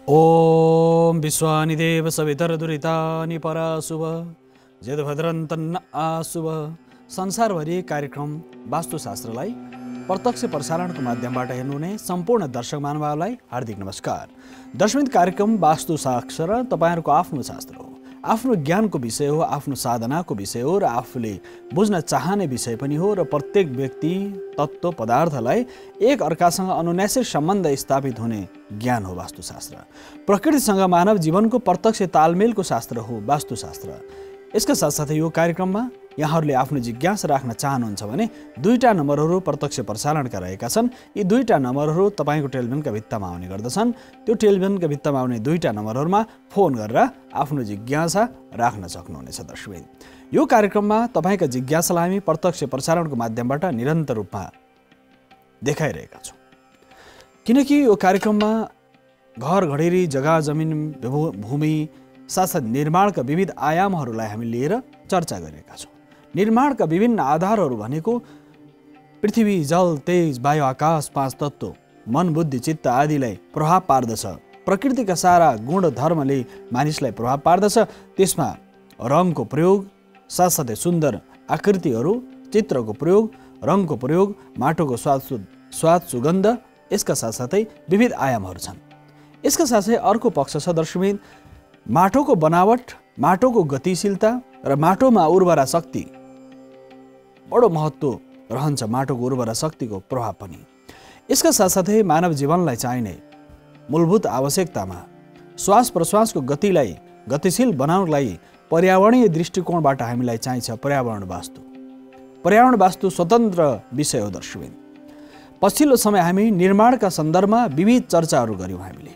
ओम विश्वानिदेव सवितरदुरितानि पराशुभ जेदभद्रन्तन्न आशुभ। संसारभरि कार्यक्रम वास्तुशास्त्रलाई प्रत्यक्ष प्रसारणको माध्यमबाट हेर्नुहुने सम्पूर्ण दर्शक महानुभावलाई हार्दिक नमस्कार। दशमित कार्यक्रम वास्तुशास्त्र तपाईहरुको आफ्नो शास्त्र हो, आफ्नो ज्ञानको विषय हो, आफ्नो साधनाको विषय हो र आफूले बुझ्न चाहने विषय पनि हो र प्रत्येक व्यक्ति तत्त्व पदार्थलाई एक अर्कासँग अनुनासिक सम्बन्ध स्थापित हुने ज्ञान हो वास्तुशास्त्र। प्रकृतिसँग मानव जीवनको प्रत्यक्ष तालमेलको शास्त्र हो वास्तुशास्त्र। यसका साथसाथै यो कार्यक्रममा यहाँहरूले आफ्नो जिज्ञासा राख्न चाहनुहुन्छ भने दुईटा नम्बरहरू प्रत्यक्ष प्रसारणका रहेका छन्। यी दुईटा नम्बरहरू तपाईको टेलिभिजनका भित्तामा आउने गर्दछन्। त्यो टेलिभिजनका भित्तामा आउने दुईटा नम्बरहरूमा फोन गरेर आफ्नो जिज्ञासा राख्न सक्नुहुनेछ। दर्शकवृन्द, यो कार्यक्रममा तपाईका जिज्ञासालाई हामी प्रत्यक्ष प्रसारणको माध्यमबाट निरन्तर रूपमा देखाइरहेका छौँ, किनकि यो कार्यक्रममा घर घडेरी जग्गा जमिन भूमि साथसाथ निर्माणका विविध आयामहरूलाई हामी लिएर चर्चा गरेका छौँ। निर्माणका विभिन्न आधारहरू भनेको पृथ्वी, जल, तेज, वायु, आकाश, पाँच तत्त्व, मन, बुद्धि, चित्त आदिलाई प्रभाव पार्दछ। प्रकृतिका सारा गुण धर्मले मानिसलाई प्रभाव पार्दछ। त्यसमा रङको प्रयोग, साथसाथै सुन्दर आकृतिहरू, चित्रको प्रयोग, रङको प्रयोग, माटोको स्वाद सुगन्ध, यसका साथसाथै विविध आयामहरू छन्। यसका साथै अर्को पक्ष छ दर्शकवृन्द, माटोको बनावट, माटोको गतिशीलता र माटोमा उर्वरा शक्ति बडो महत्त्व रहन्छ। माटोको उर्वरा शक्तिको प्रभाव पनि। यसका साथसाथै मानव जीवनलाई चाहिने मूलभूत आवश्यकतामा श्वास प्रश्वासको गतिलाई गतिशील बनाउनको लागि पर्यावरणीय दृष्टिकोणबाट हामीलाई चाहिन्छ पर्यावरण वास्तु। पर्यावरण वास्तु स्वतन्त्र विषय हो दर्शकवृन्द। पछिल्लो समय हामी निर्माणका सन्दर्भमा विविध चर्चाहरू गऱ्यौँ। हामीले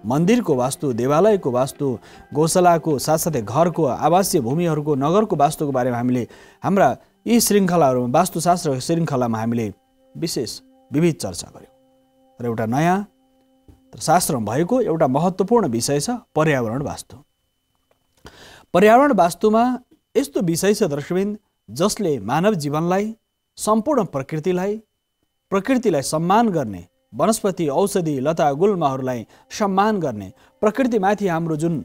मन्दिरको वास्तु, देवालयको वास्तु, गौशालाको, साथसाथै घरको, आवासीय भूमिहरूको, नगरको वास्तुको बारेमा हामीले हाम्रा यी श्रृङ्खलाहरूमा, वास्तुशास्त्र श्रृङ्खलामा हामीले विविध चर्चा गऱ्यौँ। र एउटा नयाँ शास्त्रमा भएको एउटा महत्त्वपूर्ण विषय छ पर्यावरण वास्तु। पर्यावरण वास्तुमा यस्तो विषय छ दर्शकवृन्द, जसले मानव जीवनलाई, सम्पूर्ण प्रकृतिलाई सम्मान गर्ने, वनस्पति, औषधि, लता, गुल्महरूलाई सम्मान गर्ने, प्रकृतिमाथि हाम्रो जुन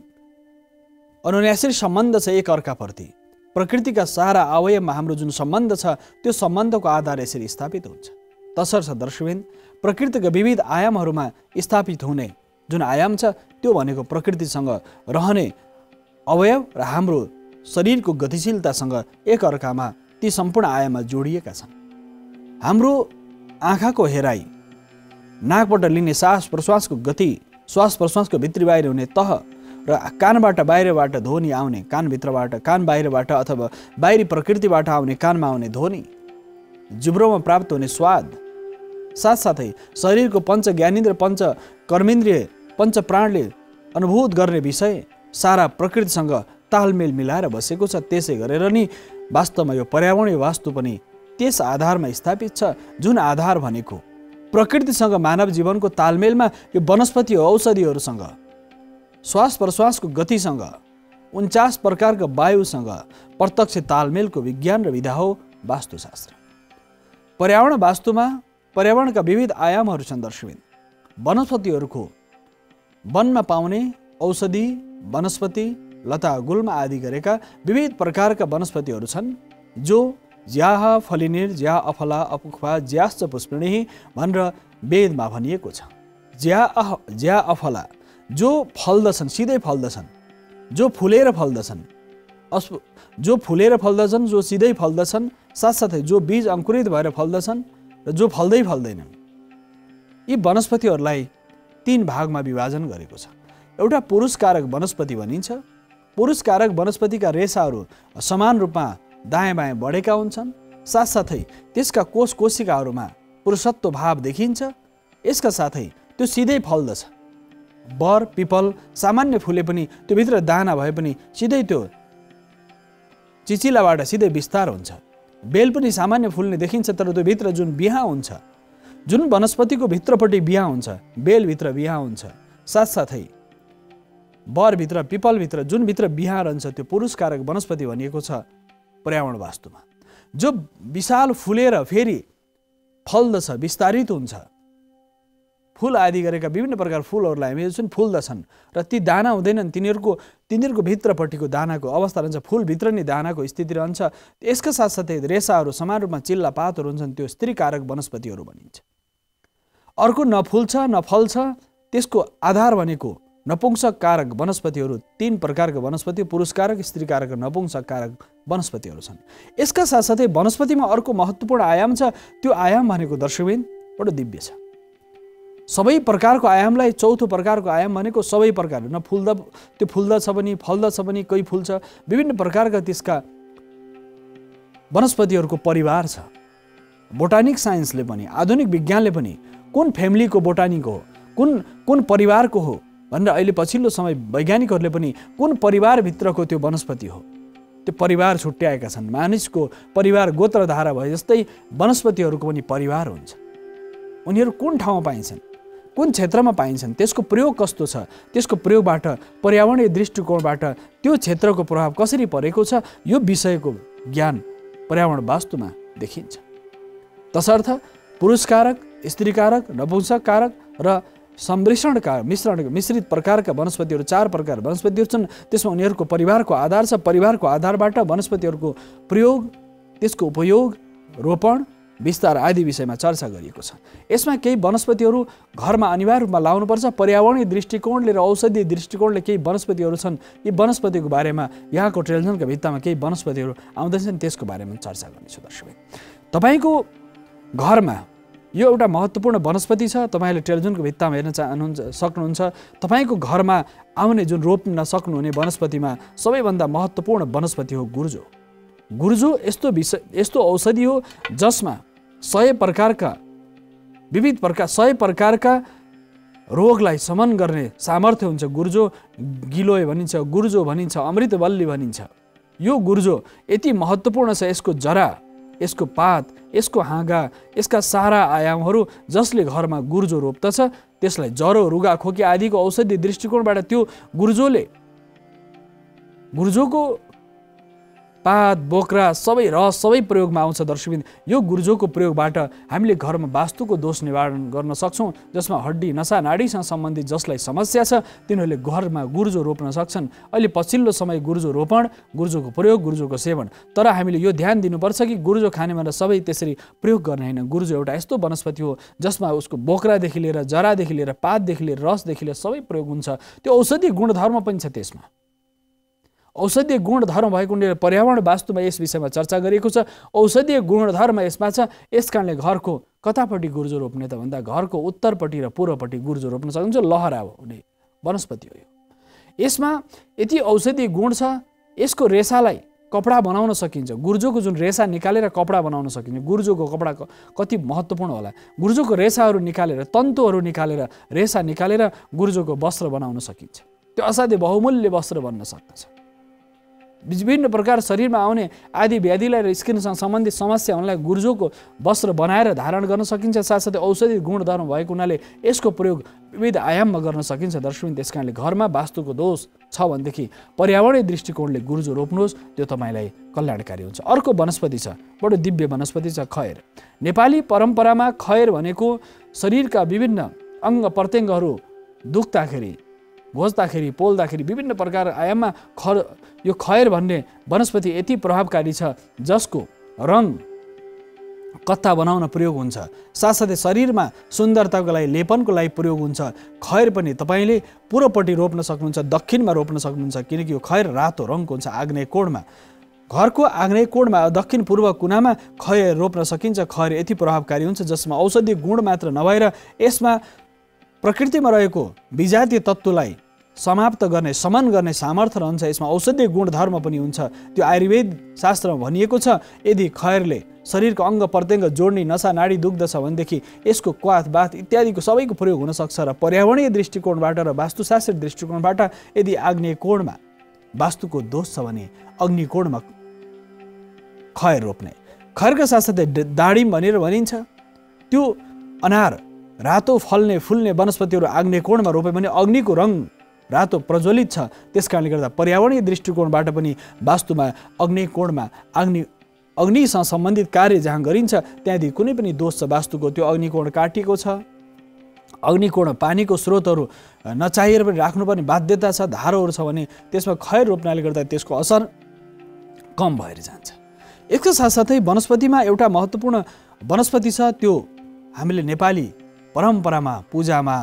अनुनासिक सम्बन्ध छ एक अर्काप्रति, प्रकृतिका सारा अवयवमा हाम्रो जुन सम्बन्ध छ, त्यो सम्बन्धको आधार यसरी स्थापित हुन्छ। तसर्थ दर्शकवृन्द, प्रकृतिका विविध आयामहरूमा स्थापित हुने जुन आयाम छ, त्यो भनेको प्रकृतिसँग रहने अवयव र हाम्रो शरीरको गतिशीलतासँग एक अर्कामा ती सम्पूर्ण आयाममा जोडिएका छन्। हाम्रो आँखाको हेराइ, नाकबाट लिने सास प्रश्वासको गति, श्वास प्रश्वासको भित्री बाहिर हुने तह र कानबाट बाहिरबाट ध्वनि आउने, कानभित्रबाट कान बाहिरबाट अथवा बाहिरी प्रकृतिबाट आउने कानमा आउने ध्वनि, जिब्रोमा प्राप्त हुने स्वाद, साथसाथै शरीरको पञ्च ज्ञानेन्द्रिय, पञ्च कर्मेन्द्रिय, पञ्च प्राणले अनुभूत गर्ने विषय सारा प्रकृतिसँग तालमेल मिलाएर बसेको छ। त्यसै गरेर नि वास्तवमा यो पर्यावरणीय वास्तु पनि त्यस आधारमा स्थापित छ, जुन आधार भनेको प्रकृतिसँग मानव जीवनको तालमेलमा यो वनस्पति औषधिहरूसँग, श्वास प्रश्वासको गतिसँग, 49 प्रकारका वायुसँग प्रत्यक्ष तालमेलको विज्ञान र विधा हो वास्तुशास्त्र। पर्यावरण वास्तुमा पर्यावरणका विविध आयामहरू छन् दर्शकवृन्द। वनस्पतिहरूको वनमा पाउने औषधि, वनस्पति, लता, गुल्म आदि गरेका विविध प्रकारका वनस्पतिहरू छन्, जो ज्याह फलिनिर ज्या अफला अपुख्वा ज्याश्च पुष्पिणीः भनेर वेदमा भनिएको छ। ज्या अफला जो फल्दछन्, सिधै फल्दछन्, जो फुलेर फल्दछन्, जो सिधै फल्दछन्, साथसाथै जो बीज अङ्कुरित भएर फल्दछन् र जो फल्दैनन्। यी वनस्पतिहरूलाई 3 भागमा विभाजन गरेको छ। एउटा पुरुषकारक वनस्पति भनिन्छ। पुरुषकारक वनस्पतिका रेसाहरू समान रूपमा दायाँ बायाँ बढेका हुन्छन्, साथसाथै त्यसका कोशिकाहरूमा पुरुषत्व भाव देखिन्छ। यसका साथै त्यो सिधै फल्दछ। बर, पिपल सामान्य फुले पनि त्यो भित्र दाना भए पनि सिधै त्यो चिचिलाबाट सिधै विस्तार हुन्छ। बेल पनि सामान्य फुल्ने देखिन्छ, तर त्यो भित्र जुन बिहा हुन्छ, जुन वनस्पतिको भित्रपट्टि बिहा हुन्छ, बेलभित्र बिहा हुन्छ, साथसाथै बरभित्र, पिपलभित्र जुन भित्र बिहा रहन्छ, त्यो पुरुषकारक वनस्पति भनिएको छ पर्यावरण वास्तुमा। जो विशाल फुलेर फेरि फल्दछ, विस्तारित हुन्छ, फूल आदि गरेका विभिन्न प्रकार फूलहरूलाई हामी हेर्छौँ फुल्दछन् र ती दाना हुँदैनन्, तिनीहरूको भित्रपट्टिको दानाको अवस्था रहन्छ, फुलभित्र नै दानाको स्थिति रहन्छ। यसका साथसाथै रेसाहरू समान रूपमा चिल्ला पातहरू हुन्छन्, त्यो स्त्रीकारक वनस्पतिहरू भनिन्छ। अर्को न फुल्छ न फल्छ, त्यसको आधार भनेको नपुंसककारक वनस्पतिहरू, 3 प्रकारका वनस्पति, पुरुषकारक, स्त्रीकारक र नपुंसककारक वनस्पतिहरू छन्। यसका साथसाथै वनस्पतिमा अर्को महत्त्वपूर्ण आयाम छ, त्यो आयाम भनेको दर्शकबिन बडो दिव्य छ। सबै प्रकारको आयामलाई चौथो प्रकारको आयाम भनेको सबै प्रकार, न त्यो फुल्दछ पनि फल्दछ पनि, कोही फुल्छ, विभिन्न प्रकारका त्यसका वनस्पतिहरूको परिवार छ। बोटानिक साइन्सले पनि आधुनिक विज्ञानले पनि कुन फ्यामिलीको बोटानिक हो, कुन परिवारको हो भनेर अहिले पछिल्लो समय वैज्ञानिकहरूले पनि कुन परिवारभित्रको त्यो वनस्पति हो त्यो परिवार छुट्याएका छन्। मानिसको परिवार गोत्रधारा भए जस्तै वनस्पतिहरूको पनि परिवार हुन्छ। उनीहरू कुन ठाउँमा पाइन्छन्, कुन क्षेत्रमा पाइन्छन्, त्यसको प्रयोग कस्तो छ, त्यसको प्रयोगबाट पर्यावरणीय दृष्टिकोणबाट त्यो क्षेत्रको प्रभाव कसरी परेको छ, यो विषयको ज्ञान पर्यावरण वास्तुमा देखिन्छ। तसर्थ पुरुषकारक, स्त्रीकारक, नपुंसककारक र मिश्रित प्रकारका वनस्पतिहरू 4 प्रकार वनस्पतिहरू छन्। त्यसमा उनीहरूको परिवारको आधार छ। परिवारको आधारबाट वनस्पतिहरूको प्रयोग, त्यसको उपयोग, रोपण, विस्तार आदि विषयमा चर्चा गरिएको छ। यसमा केही वनस्पतिहरू घरमा अनिवार्य रूपमा लाउनुपर्छ। पर्यावरणीय दृष्टिकोणले र औषधीय दृष्टिकोणले केही वनस्पतिहरू छन्। यी वनस्पतिको बारेमा यहाँको टेलिभिजनका भित्तामा केही वनस्पतिहरू आउँदैछन्, त्यसको बारेमा चर्चा गर्नेछु। दर्शक, तपाईँको घरमा यो एउटा महत्त्वपूर्ण वनस्पति छ। तपाईँले टेलिभिजनको भित्तामा हेर्न सक्नुहुन्छ। तपाईँको घरमा आउने जुन रोप्न सक्नुहुने वनस्पतिमा सबैभन्दा महत्त्वपूर्ण वनस्पति हो गुर्जो। गुर्जो यस्तो औषधि हो जसमा 100 प्रकारका रोगलाई शमन गर्ने सामर्थ्य हुन्छ। गुर्जो गिलोय भनिन्छ, गुर्जो भनिन्छ, अमृतवल्ली भनिन्छ। यो गुर्जो यति महत्त्वपूर्ण छ, यसको जरा, यसको पात, यसको हाँगा, यसका सारा आयामहरू जसले घरमा गुर्जो रोप्दछ त्यसलाई ज्वरो, रुगा, खोकी आदिको औषधि दृष्टिकोणबाट त्यो गुर्जोको पात, बोक्रा सबै रस सबै प्रयोगमा आउँछ। दर्शकबिन, यो गुर्जोको प्रयोगबाट हामीले घरमा वास्तुको दोष निवारण गर्न सक्छौँ। जसमा हड्डी, नसा, नाडीसँग सम्बन्धित जसलाई समस्या छ तिनीहरूले घरमा गुर्जो रोप्न सक्छन्। अहिले पछिल्लो समय गुर्जो रोपण, गुर्जोको प्रयोग, गुर्जोको सेवन। तर हामीले यो ध्यान दिनुपर्छ कि गुर्जो खाने भनेर सबै त्यसरी प्रयोग गर्ने होइन। गुर्जो एउटा यस्तो वनस्पति हो जसमा उसको बोक्रादेखि लिएर, जरादेखि लिएर, पातदेखि लिएर, रसदेखि लिएर सबै प्रयोग हुन्छ। त्यो औषधि गुणधर्म पनि छ त्यसमा। औषधीय गुणधर्म भएको हुनाले पर्यावरण वास्तुमा यस विषयमा चर्चा गरिएको छ। औषधीय गुणधर्म यसमा छ। यस कारणले घरको कतापट्टि गुर्जो रोप्ने त भन्दा घरको उत्तरपट्टि र पूर्वपट्टि गुर्जो रोप्न सकिन्छ। लहरा हुने वनस्पति हो यो। यसमा यति औषधीय गुण छ, यसको रेसालाई कपडा बनाउन सकिन्छ। गुर्जोको जुन रेसा निकालेर कपडा बनाउन सकिन्छ। गुर्जोको कपडा कति महत्त्वपूर्ण होला। गुर्जोको रेसाहरू निकालेर, तन्तुहरू निकालेर, रेसा निकालेर गुर्जोको वस्त्र बनाउन सकिन्छ। त्यो असाध्यै बहुमूल्य वस्त्र बन्न सक्दछ। विभिन्न प्रकार शरीरमा आउने आदि व्याधिलाई र स्किनसँग सम्बन्धित समस्याहरूलाई गुर्जोको वस्त्र बनाएर धारण गर्न सकिन्छ। साथसाथै औषधि गुणधर्म भएको हुनाले यसको प्रयोग विविध आयाममा गर्न सकिन्छ। दर्शक, त्यस कारणले घरमा वास्तुको दोष छ भनेदेखि पर्यावरणीय दृष्टिकोणले गुर्जो रोप्नुहोस्, त्यो तपाईँलाई कल्याणकारी हुन्छ। अर्को वनस्पति छ, बडो दिव्य वनस्पति छ, खैर। नेपाली परम्परामा खैर भनेको शरीरका विभिन्न अङ्ग प्रत्यङ्गहरू दुख्दाखेरि, घोच्दाखेरि, पोल्दाखेरि विभिन्न प्रकार आयाममा यो खैर भन्ने वनस्पति यति प्रभावकारी छ जसको रङ कत्ता बनाउन प्रयोग हुन्छ। साथसाथै शरीरमा सुन्दरताको लागि, लेपनको लागि प्रयोग हुन्छ। खैर पनि तपाईँले पूर्वपट्टि रोप्न सक्नुहुन्छ, दक्षिणमा रोप्न सक्नुहुन्छ, किनकि यो खैर रातो रङको हुन्छ। आग्नेय कोणमा, घरको आग्नेय कोणमा दक्षिण पूर्व कुनामा खैर रोप्न सकिन्छ। खैर यति प्रभावकारी हुन्छ जसमा औषधि गुण मात्र नभएर यसमा प्रकृतिमा रहेको विजातीय तत्त्वलाई समाप्त गर्ने, समन गर्ने सामर्थ्य रहन्छ। यसमा औषधीय गुणधर्म पनि हुन्छ। त्यो आयुर्वेद शास्त्रमा भनिएको छ, यदि खैरले शरीरको अङ्ग प्रत्यङ्ग जोड्ने, नसा नाडी दुख्दछ भनेदेखि यसको क्वाथ, बाथ इत्यादिको सबैको प्रयोग हुनसक्छ। र पर्यावरणीय दृष्टिकोणबाट र वास्तुशास्त्रीय दृष्टिकोणबाट यदि आग्नेय कोणमा वास्तुको दोष छ भने अग्निकोणमा खैर रोप्ने। खैरका साथसाथै दाडिम भनेर भनिन्छ। त्यो अनार, रातो फल्ने फुल्ने वनस्पतिहरू आग्नेय कोणमा रोप्यो भने अग्निको रङ रातो प्रज्वलित छ। त्यस कारणले गर्दा पर्यावरणीय दृष्टिकोणबाट पनि वास्तुमा अग्नेय कोणमा अग्निसँग सम्बन्धित कार्य जहाँ गरिन्छ त्यहाँदेखि कुनै पनि दोष छ वास्तुको, त्यो अग्निकोण काटिएको छ। अग्निकोण पानीको स्रोतहरू नचाहिएर पनि राख्नुपर्ने बाध्यता छ, धारोहरू छ भने त्यसमा खैर रोप्नाले गर्दा त्यसको असर कम भएर जान्छ। यसको साथसाथै वनस्पतिमा एउटा महत्त्वपूर्ण वनस्पति छ, त्यो हामीले नेपाली परम्परामा पूजामा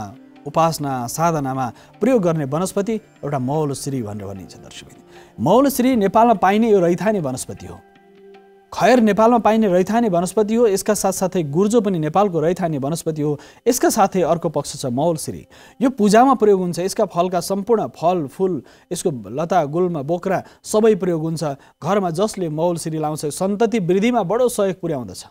उपासना साधनामा प्रयोग गर्ने वनस्पति एउटा मौलश्री भनेर भनिन्छ। दर्शक, मौलश्री नेपालमा पाइने यो रैथाने वनस्पति हो। खैर नेपालमा पाइने रैथाने वनस्पति हो। यसका साथसाथै गुर्जो पनि नेपालको रैथाने वनस्पति हो। यसका साथै अर्को पक्ष छ मौलश्री। यो पूजामा प्रयोग हुन्छ। यसका फलका सम्पूर्ण फल फूल, यसको लता गुल्म बोक्रा सबै प्रयोग हुन्छ। घरमा जसले मौलश्री लाउँछ सन्तति वृद्धिमा बडो सहयोग पुर्याउँदछ।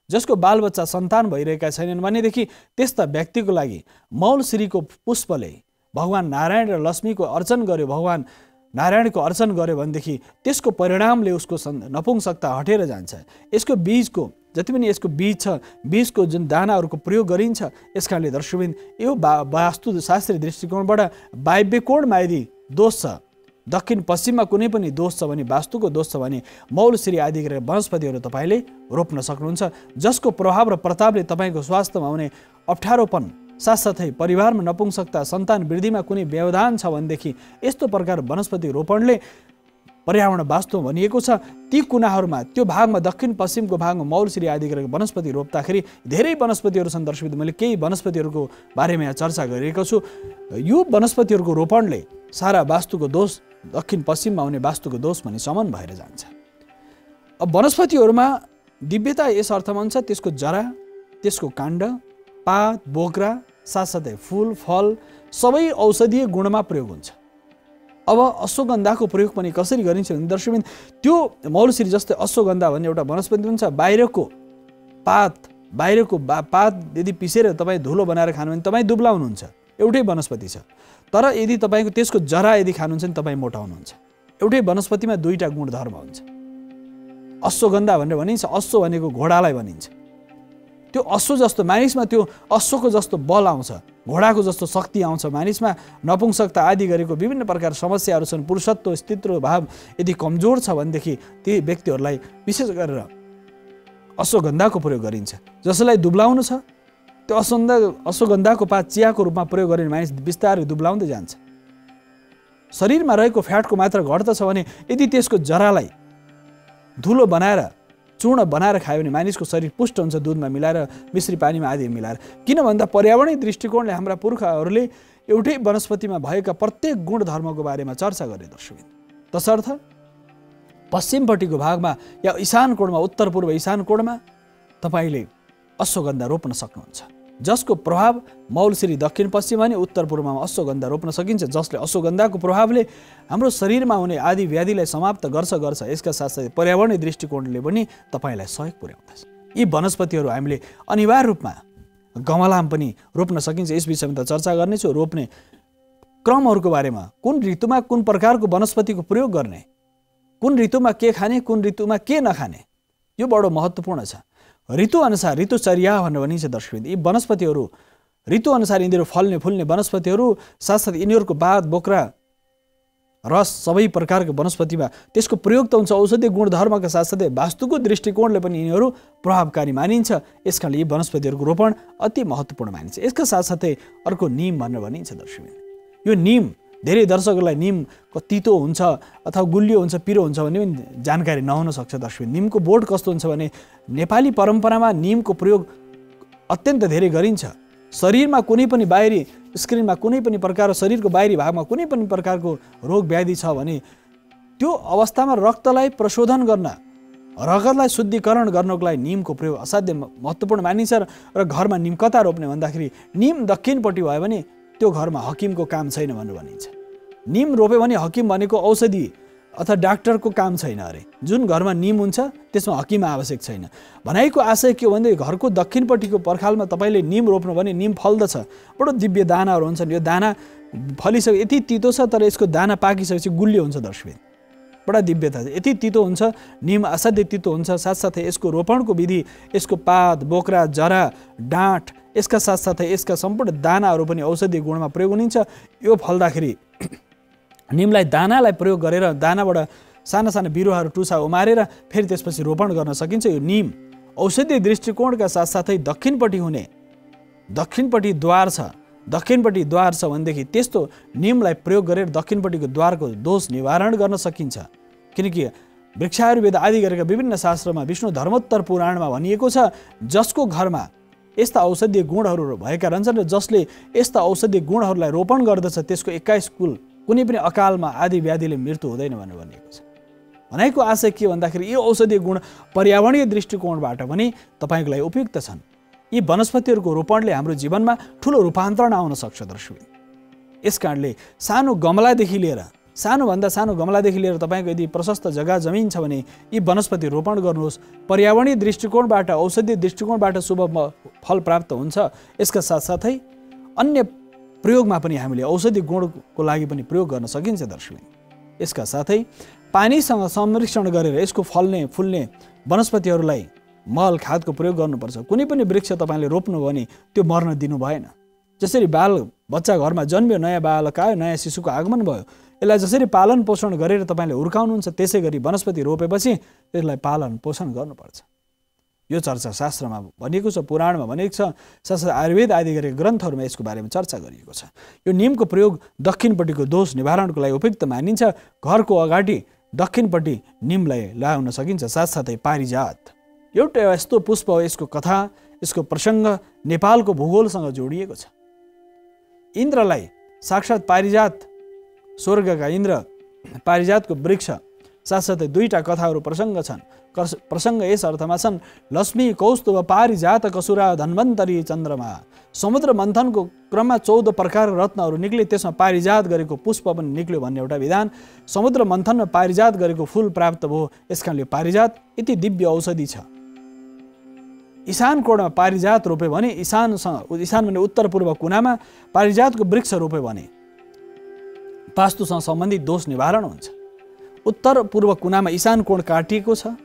जसको बालबच्चा सन्तान भइरहेका छैनन् भनेदेखि त्यस्ता व्यक्तिको लागि मौलश्रीको पुष्पले भगवान नारायण र लक्ष्मीको अर्चन गर्यो, भगवान नारायणको अर्चन गर्यो भनेदेखि त्यसको परिणामले उसको नपुंसकता हटेर जान्छ। यसको बीजको जति पनि यसको बीज छ, बीजको जुन दानाहरूको प्रयोग गरिन्छ। यसकारणले दर्शकवृन्द, यो वास्तुशास्त्रीय दृष्टिकोणबाट वायव्य कोणमा यदि दोष छ, दक्षिण पश्चिममा कुनै पनि दोष छ भने, वास्तुको दोष छ भने मौलश्री आदि गरेर वनस्पतिहरू तपाईँले रोप्न सक्नुहुन्छ, जसको प्रभाव र प्रतापले तपाईँको स्वास्थ्यमा हुने अप्ठ्यारोपन साथसाथै परिवारमा नपुंसकता, सन्तान वृद्धिमा कुनै व्यवधान छ भनेदेखि यस्तो प्रकार वनस्पति रोपणले पर्यावरण वास्तु भनिएको छ ती कुनाहरूमा, त्यो भागमा दक्षिण पश्चिमको भागमा मौलश्री आदि गरेको वनस्पति रोप्दाखेरि धेरै वनस्पतिहरू छन्। दर्शक, मैले केही वनस्पतिहरूको बारेमा यहाँ चर्चा गरिरहेको छु। यो वनस्पतिहरूको रोपणले सारा वास्तुको दोष, दक्षिण पश्चिममा हुने वास्तुको दोष भनी समन भएर जान्छ। अब वनस्पतिहरूमा दिव्यता यस अर्थमा हुन्छ त्यसको जरा, त्यसको काण्ड, पात, बोक्रा साथसाथै फूल फल सबै औषधीय गुणमा प्रयोग हुन्छ। अब अश्वगन्धाको प्रयोग पनि कसरी गरिन्छ भने दर्शकवृन्द, त्यो मौलश्री जस्तै अश्वगन्धा भन्ने एउटा वनस्पति हुन्छ। बाहिरको पात यदि पिसेर तपाईँ धुलो बनाएर खानु भने तपाईँ दुब्लाउनुहुन्छ, एउटै वनस्पति छ। तर यदि तपाईँको त्यसको जरा यदि खानुहुन्छ भने तपाईँ मोटाउनुहुन्छ। एउटै वनस्पतिमा दुईटा गुणधर्म हुन्छ। अश्वगन्धा भनेर भनिन्छ, अश्व भनेको घोडालाई भनिन्छ। त्यो अश्व जस्तो मानिसमा त्यो अश्वको जस्तो बल आउँछ, घोडाको जस्तो शक्ति आउँछ मानिसमा। नपुंसकता आदि गरेको विभिन्न प्रकार समस्याहरू छन्, पुरुषत्व स्त्रीत्व भाव यदि कमजोर छ भनेदेखि ती व्यक्तिहरूलाई विशेष गरेर अश्वगन्धाको प्रयोग गरिन्छ। जसलाई दुब्लाउनु छ त्यो अश्वगन्धाको पात चियाको रूपमा प्रयोग गर्ने मानिस बिस्तारै दुब्लाउँदै जान्छ। शरीरमा रहेको फ्याटको मात्रा घट्दछ भने यदि त्यसको जरालाई धुलो बनाएर चूर्ण बनाएर खायो भने मानिसको शरीर पुष्ट हुन्छ, दूधमा मिलाएर मिश्री पानीमा आदि मिलाएर। किन भन्दा पर्यावरणीय दृष्टिकोणले हाम्रा पुर्खाहरूले एउटै वनस्पतिमा भएका प्रत्येक गुणधर्मको बारेमा चर्चा गरे। दर्शक, तसर्थ पश्चिमपट्टिको भागमा या इशान कोणमा, उत्तर पूर्व इशान कोणमा तपाईँले अश्वगन्धा रोप्न सक्नुहुन्छ, जसको प्रभाव मौलश्री दक्षिण पश्चिम अनि उत्तर पूर्वमा अश्वगन्धा रोप्न सकिन्छ, जसले अश्वगन्धाको प्रभावले हाम्रो शरीरमा हुने आदि व्याधिलाई समाप्त गर्छ। यसका साथसाथै पर्यावरणीय दृष्टिकोणले पनि तपाईँलाई सहयोग पुर्याउँदछ। यी वनस्पतिहरू हामीले अनिवार्य रूपमा गमलामा पनि रोप्न सकिन्छ। यस विषयमा त चर्चा गर्नेछु। रोप्ने क्रमहरूको बारेमा, कुन ऋतुमा कुन प्रकारको वनस्पतिको प्रयोग गर्ने, कुन ऋतुमा के खाने, कुन ऋतुमा के नखाने, यो बडो महत्त्वपूर्ण छ। ऋतुअनुसार ऋतुचर्या भनेर भनिन्छ। दर्शक, यी वनस्पतिहरू ऋतुअनुसार यिनीहरू फल्ने फुल्ने वनस्पतिहरू, साथसाथै यिनीहरूको बात बोक्रा रस सबै प्रकारको वनस्पतिमा त्यसको प्रयोग त हुन्छ। औषधीय गुणधर्मका साथसाथै वास्तुको दृष्टिकोणले पनि यिनीहरू प्रभावकारी मानिन्छ। यसकारणले यी वनस्पतिहरूको रोपण अति महत्त्वपूर्ण मानिन्छ। यसका साथसाथै अर्को निम भनेर भनिन्छ। दर्शक, यो निम धेरै दर्शकहरूलाई निमको तितो हुन्छ अथवा गुलियो हुन्छ, पिरो हुन्छ भन्ने पनि जानकारी नहुन सक्छ। दर्शक, निमको बोट कस्तो हुन्छ भने नेपाली परम्परामा निमको प्रयोग अत्यन्त धेरै गरिन्छ। शरीरमा कुनै पनि बाहिरी स्क्रिनमा कुनै पनि प्रकार, शरीरको बाहिरी भागमा कुनै पनि प्रकारको रोग व्याधि छ भने त्यो अवस्थामा रक्तलाई प्रशोधन गर्न, रगतलाई शुद्धिकरण गर्नको लागि निमको प्रयोग असाध्य महत्त्वपूर्ण मानिन्छ। र घरमा निम कता रोप्ने भन्दाखेरि निम दक्षिणपट्टि भयो भने त्यो घरमा हकिमको काम छैन भनेर भनिन्छ। निम रोप्यो भने हकिम भनेको औषधि अथवा डाक्टरको काम छैन अरे। जुन घरमा निम हुन्छ त्यसमा हकिम आवश्यक छैन। भनाइको आशय के हो भने घरको दक्षिणपट्टिको पर्खालमा तपाईँले निम रोप्नु भने निम फल्दछ, बडो दिव्य दानाहरू हुन्छन्। यो दाना फलिसक्यो, यति तितो छ तर यसको दाना पाकिसकेपछि गुलियो हुन्छ। दर्शक, बडा दिव्यता छ। यति तितो हुन्छ, निम असाध्यै तितो हुन्छ। साथसाथै यसको रोपणको विधि, यसको पात बोक्रा जरा डाँठ, यसका साथसाथै यसका सम्पूर्ण दानाहरू पनि औषधीय गुणमा प्रयोग हुनुहुन्छ। यो फल्दाखेरि निमलाई दानालाई प्रयोग गरेर दानाबाट साना साना बिरुवाहरू टुसा उमारेर फेरि त्यसपछि रोपण गर्न सकिन्छ। यो निम औषधीय दृष्टिकोणका साथसाथै दक्षिणपट्टि हुने दक्षिणपट्टि द्वार छ भनेदेखि त्यस्तो नियमलाई प्रयोग गरेर दक्षिणपट्टिको द्वारको दोष निवारण गर्न सकिन्छ। किनकि वृक्षायुर्वेद आदि गरेका विभिन्न शास्त्रमा विष्णु धर्मोत्तर पुराणमा भनिएको छ जसको घरमा यस्ता औषधीय गुणहरू भएका रहन्छन् र जसले यस्ता औषधीय गुणहरूलाई रोपण गर्दछ त्यसको 21 कुल कुनै पनि अकालमा आदि व्याधिले मृत्यु हुँदैन भनेर भनिएको छ। भनेको आशय के भन्दाखेरि यो औषधीय गुण पर्यावरणीय दृष्टिकोणबाट पनि तपाईको लागि उपयुक्त छन्। यी वनस्पतिहरूको रोपणले हाम्रो जीवनमा ठुलो रूपान्तरण आउन सक्छ दर्शक। यसकारणले सानोभन्दा सानो गमलादेखि लिएर तपाईको यदि प्रशस्त जग्गा जमिन छ भने यी वनस्पति रोपण गर्नुहोस्। पर्यावरणीय दृष्टिकोणबाट औषधीय दृष्टिकोणबाट शुभ फल प्राप्त हुन्छ। यसका साथसाथै अन्य प्रयोगमा पनि हामीले औषधि गुणको लागि पनि प्रयोग गर्न सकिन्छ दर्शक। यसका साथै पानीसँग संरक्षण गरेर यसको फुल्ने वनस्पतिहरूलाई मल खादको प्रयोग गर्नुपर्छ। कुनै पनि वृक्ष तपाईले रोप्नु भने त्यो मर्न दिनु भएन। जसरी बच्चा घरमा जन्मियो, नयाँ बालक आयो, नयाँ शिशुको आगमन भयो, यसलाई जसरी पालन पोषण गरेर तपाईले हुर्काउनुहुन्छ त्यसै गरी वनस्पति रोपेपछि त्यसलाई पालन पोषण गर्नुपर्छ। यो चर्चा शास्त्रमा भनिएको छ, पुराणमा भनिएको छ, शास्त्र आयुर्वेद आदि गरेका ग्रन्थहरूमा यसको बारेमा चर्चा गरिएको छ। यो निमको प्रयोग दक्षिणपट्टिको दोष निवारणको लागि उपयुक्त मानिन्छ। घरको अगाडि दक्षिणपट्टि निमलाई लगाउन सकिन्छ। साथसाथै पारिजात एउटा यस्तो पुष्प हो, यसको कथा, यसको प्रसङ्ग नेपालको भूगोलसँग जोडिएको छ। इन्द्रलाई साक्षात पारिजात, स्वर्गका इन्द्र पारिजातको वृक्ष, साथसाथै दुईटा कथाहरू प्रसङ्ग छन्। प्रसङ्ग यस अर्थमा छन्, लक्ष्मी कौस्तुभ पारिजात कसुरा धन्वन्तरी चन्द्रमा। समुद्र मन्थनको क्रममा 14 प्रकार रत्नहरू निक्ले, त्यसमा पारिजात गरेको पुष्प पनि निक्ल्यो भन्ने एउटा विधान। समुद्र मन्थनमा पारिजात गरेको फुल प्राप्त भयो। यसकारणले पारिजात यति दिव्य औषधि छ। ईशान कोणमा पारिजात रोप्यो भने, ईशान भने उत्तर पूर्व कुनामा पारिजातको वृक्ष रोप्यो भने वास्तुसँग सम्बन्धित दोष निवारण हुन्छ। उत्तर पूर्व कुनामा ईशान कोण काटिएको छ।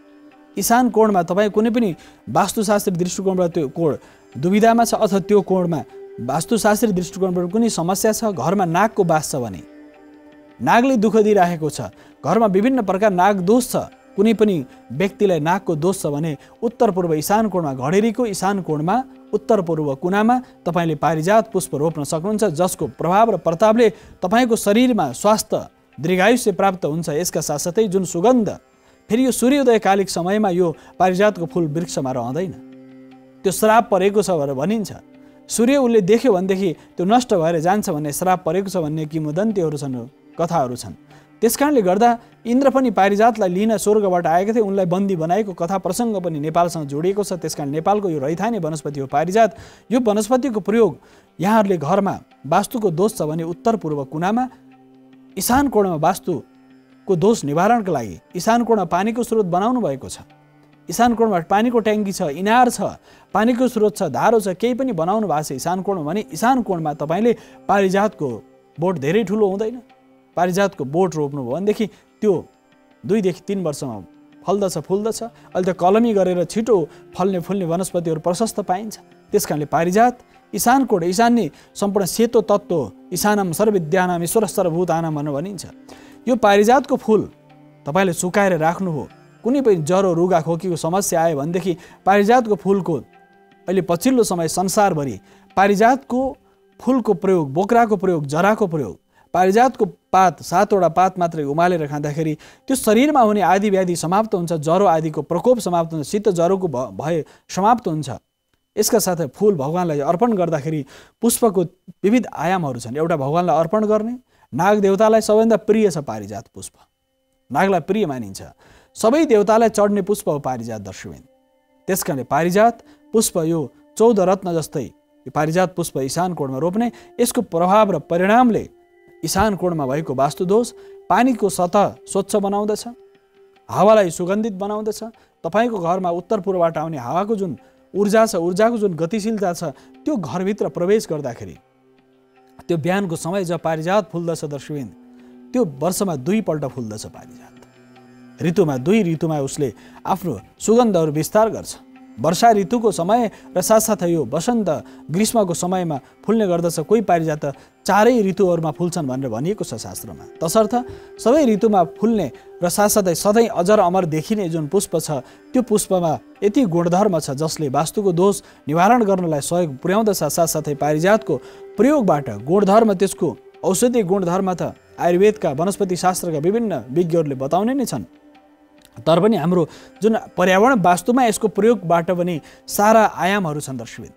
ईशान कोणमा तपाईँ कुनै पनि वास्तुशास्त्री दृष्टिकोणबाट त्यो कोण दुविधामा छ अथवा त्यो कोणमा वास्तुशास्त्री दृष्टिकोणबाट कुनै समस्या छ, घरमा नागको वास छ भने, नागले दुःख दिइराखेको छ, घरमा विभिन्न प्रकार नाग दोष छ, कुनै पनि व्यक्तिलाई नागको दोष छ भने उत्तर पूर्व ईशान कोणमा, घडेरीको ईशान कोणमा उत्तर पूर्व कुनामा तपाईले पारिजात पुष्प रोप्न सक्नुहुन्छ, जसको प्रभाव र प्रतापले तपाईको शरीरमा स्वास्थ्य दीर्घायुष्य प्राप्त हुन्छ। यसका साथसाथै जुन सुगन्ध, फेरि यो सूर्योदयकालिक समयमा यो पारिजातको फुल वृक्षमा रहँदैन, त्यो श्राप परेको छ भनेर भनिन्छ। सूर्य उसले देख्यो भनेदेखि त्यो नष्ट भएर जान्छ भन्ने श्राप परेको छ भन्ने किंवदन्तीहरू छन्, कथाहरू छन्। त्यसकारणले गर्दा इन्द्र पनि पारिजातलाई लिन स्वर्गबाट आएका थिए, उनलाई बन्दी बनाएको कथा प्रसङ्ग पनि नेपालसँग जोडिएको छ। त्यसकारण नेपालको यो रैथाने वनस्पति हो पारिजात। यो वनस्पतिको प्रयोग यहाँहरूले घरमा वास्तुको दोष छ भने उत्तर पूर्व कुनामा ईशान कोणमा वास्तुको दोष निवारणका लागि ईशान कोणमा पानीको स्रोत बनाउनु भएको छ। ईशान कोणमा पानीको ट्याङ्की छ, इनार छ, पानीको स्रोत छ, धारो छ, केही पनि बनाउनु भएको छ ईशान कोणमा भने ईशान कोणमा तपाईले पारिजातको बोट धेरै ठुलो हुँदैन, पारिजातको बोट रोप्नुभयो भनेदेखि त्यो 2 देखि 3 वर्षमा फल्दछ, फुल्दछ। अहिले त कलमी गरेर छिटो फल्ने वनस्पतिहरू प्रशस्त पाइन्छ। त्यसकारणले पारिजात ईशान कोण, ईशान्य सम्पूर्ण सेतो तत्त्व, ईशानम सर्वविद्यानाम ईश्वर सर्वभूतानाम भनेर भनिन्छ। यो पारिजातको फुल तपाईले सुकाएर राख्नुभयो, कुनै पनि ज्वरो रुगा खोकीको समस्या आयो भनेदेखि पारिजातको फुलको अहिले पछिल्लो समय संसारभरि पारिजातको फुलको प्रयोग, बोक्राको प्रयोग, जराको प्रयोग, पारिजातको पात 7वटा पात मात्रै उमालेर खाँदाखेरि त्यो शरीरमा हुने आदि व्याधि समाप्त हुन्छ, ज्वरो आदिको प्रकोप समाप्त हुन्छ, शीत ज्वरोको भय समाप्त हुन्छ। यसका साथै फुल भगवानलाई अर्पण गर्दाखेरि पुष्पको विविध आयामहरू छन्। एउटा भगवानलाई अर्पण गर्ने, नाग देवतालाई सबैभन्दा प्रिय छ पारिजात पुष्प, नागलाई प्रिय मानिन्छ। सबै देवतालाई चढ्ने पुष्प हो पारिजात दर्शकवृन्द। त्यसकारणले पारिजात पुष्प यो 14 रत्न जस्तै यो पारिजात पुष्प ईशान कोणमा रोप्ने, यसको प्रभाव र परिणामले ईशान कोणमा भएको वास्तुदोष पानीको सतह स्वच्छ बनाउँदछ, हावालाई सुगन्धित बनाउँदछ। तपाईको घरमा उत्तर पूर्वबाट आउने हावाको जुन ऊर्जा छ, ऊर्जाको जुन गतिशीलता छ, त्यो घरभित्र प्रवेश गर्दाखेरि त्यो बिहानको समय जब पारिजात फुल्दछ दर्शकवृन्द, त्यो वर्षमा 2 पल्ट फुल्दछ पारिजात। ऋतुमा 2 ऋतुमा उसले आफ्नो सुगन्धहरू विस्तार गर्छ। वर्षा ऋतुको समय र साथसाथै यो वसन्त ग्रीष्मको समयमा फुल्ने गर्दछ। कोही पारिजात 4 ऋतुहरूमा फुल्छन् भनेर भनिएको छ शास्त्रमा। तसर्थ सबै ऋतुमा फुल्ने र साथसाथै सधैँ अजर अमर देखिने जुन पुष्प छ, त्यो पुष्पमा यति गुणधर्म छ जसले वास्तुको दोष निवारण गर्नलाई सहयोग पुर्याउँदछ। साथसाथै पारिजातको प्रयोगबाट गुणधर्म, त्यसको औषधि गुणधर्म त आयुर्वेदका वनस्पति शास्त्रका विभिन्न विज्ञहरूले बताउने नै छन्। तर पनि हाम्रो जुन पर्यावरण वास्तुमा यसको प्रयोगबाट पनि सारा आयामहरू छन् दर्शकवृन्द।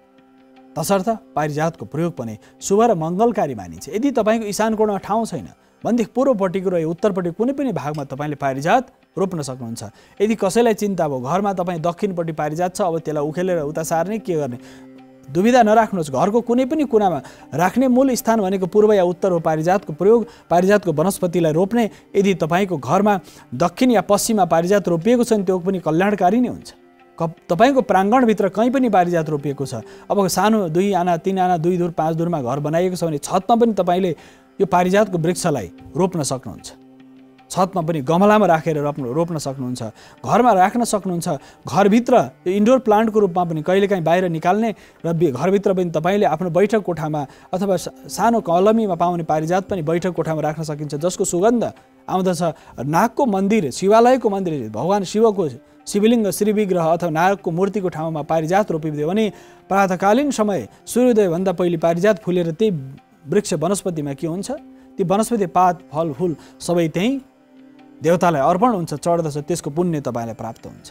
तसर्थ पारिजातको प्रयोग पनि शुभ र मङ्गलकारी मानिन्छ। यदि तपाईँको इशान कोणमा ठाउँ छैन भनेदेखि पूर्वपट्टिको र उत्तरपट्टि कुनै पनि भागमा तपाईँले पारिजात रोप्न सक्नुहुन्छ। यदि कसैलाई चिन्ता भयो घरमा तपाईँ दक्षिणपट्टि पारिजात छ, अब त्यसलाई उखेलेर उता सार्ने के गर्ने, दुविधा नराख्नुहोस्। घरको कुनै पनि कुनामा राख्ने मूल स्थान भनेको पूर्व या उत्तर हो। पारिजातको प्रयोग, पारिजातको वनस्पतिलाई रोप्ने, यदि तपाईँको घरमा दक्षिण या पश्चिममा पारिजात रोपिएको छ भने त्यो पनि कल्याणकारी नै हुन्छ। तपाईँको प्राङ्गणभित्र कहीँ पनि पारिजात रोपिएको छ, अब सानो 2 आना 3 आना 2 धुर 5 धुरमा घर बनाइएको छ भने छतमा पनि तपाईँले यो पारिजातको वृक्षलाई रोप्न सक्नुहुन्छ। छतमा पनि गमलामा राखेर रोप्न सक्नुहुन्छ, घरमा राख्न सक्नुहुन्छ। घरभित्र इन्डोर प्लान्टको रूपमा पनि कहिलेकाहीँ बाहिर निकाल्ने र घरभित्र पनि तपाईँले आफ्नो बैठक कोठामा अथवा सानो कलमीमा पाउने पारिजात पनि बैठक कोठामा राख्न सकिन्छ, जसको सुगन्ध आउँदछ। नागको मन्दिर, शिवालयको मन्दिर, भगवान शिवको शिवलिङ्ग, श्रीविग्रह अथवा नागको मूर्तिको ठाउँमा पारिजात रोपिदियो भने प्रातःकालीन समय सूर्योदयभन्दा पहिले पारिजात फुलेर त्यही वृक्ष वनस्पतिमा के हुन्छ, ती वनस्पति पात फल फुल सबै त्यहीँ देवतालाई अर्पण हुन्छ, चढ्दछ, त्यसको पुण्य तपाईँलाई प्राप्त हुन्छ।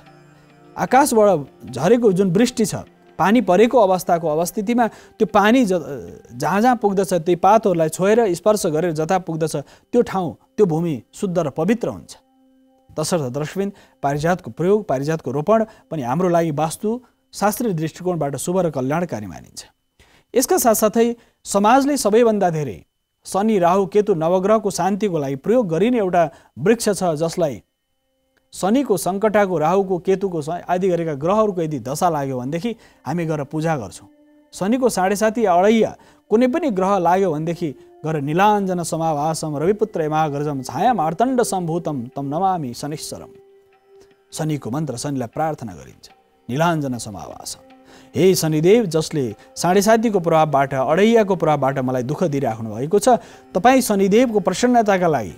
आकाशबाट झरेको जुन वृष्टि छ, पानी परेको अवस्थाको अवस्थितिमा त्यो पानी जहाँ जहाँ पुग्दछ त्यही पातहरूलाई छोएर स्पर्श गरेर जता पुग्दछ त्यो ठाउँ, त्यो भूमि शुद्ध र पवित्र हुन्छ। तसर्थ दर्शकवृन्द, पारिजातको प्रयोग, पारिजातको रोपण पनि हाम्रो लागि वास्तु शास्त्रीय दृष्टिकोणबाट शुभ र कल्याणकारी मानिन्छ। यसका साथसाथै समाजले सबैभन्दा धेरै शनि, राहु, केतु नवग्रहको शान्तिको लागि प्रयोग गरिने एउटा वृक्ष छ, जसलाई शनिको सङ्कटाको, राहुको, केतुको आदि गरेका ग्रहहरूको यदि दशा लाग्यो भनेदेखि हामी गएर पूजा गर्छौँ। शनिको 7.5 या 2.5 कुनै पनि ग्रह लाग्यो भनेदेखि गएर नीलाञ्जन समाभासम रविपुत्र यमाग्रजम छाया मार्तण्ड सम्भूतम तम नमामि शनिश्चरम। शनिको मन्त्र, शनिलाई प्रार्थना गरिन्छ, नीलाञ्जन समाभासम। हे शनिदेव, जसले 7.5 को प्रभावबाट, 2.5 को प्रभावबाट मलाई दुःख दिइराख्नु भएको छ, तपाईँ शनिदेवको प्रसन्नताका लागि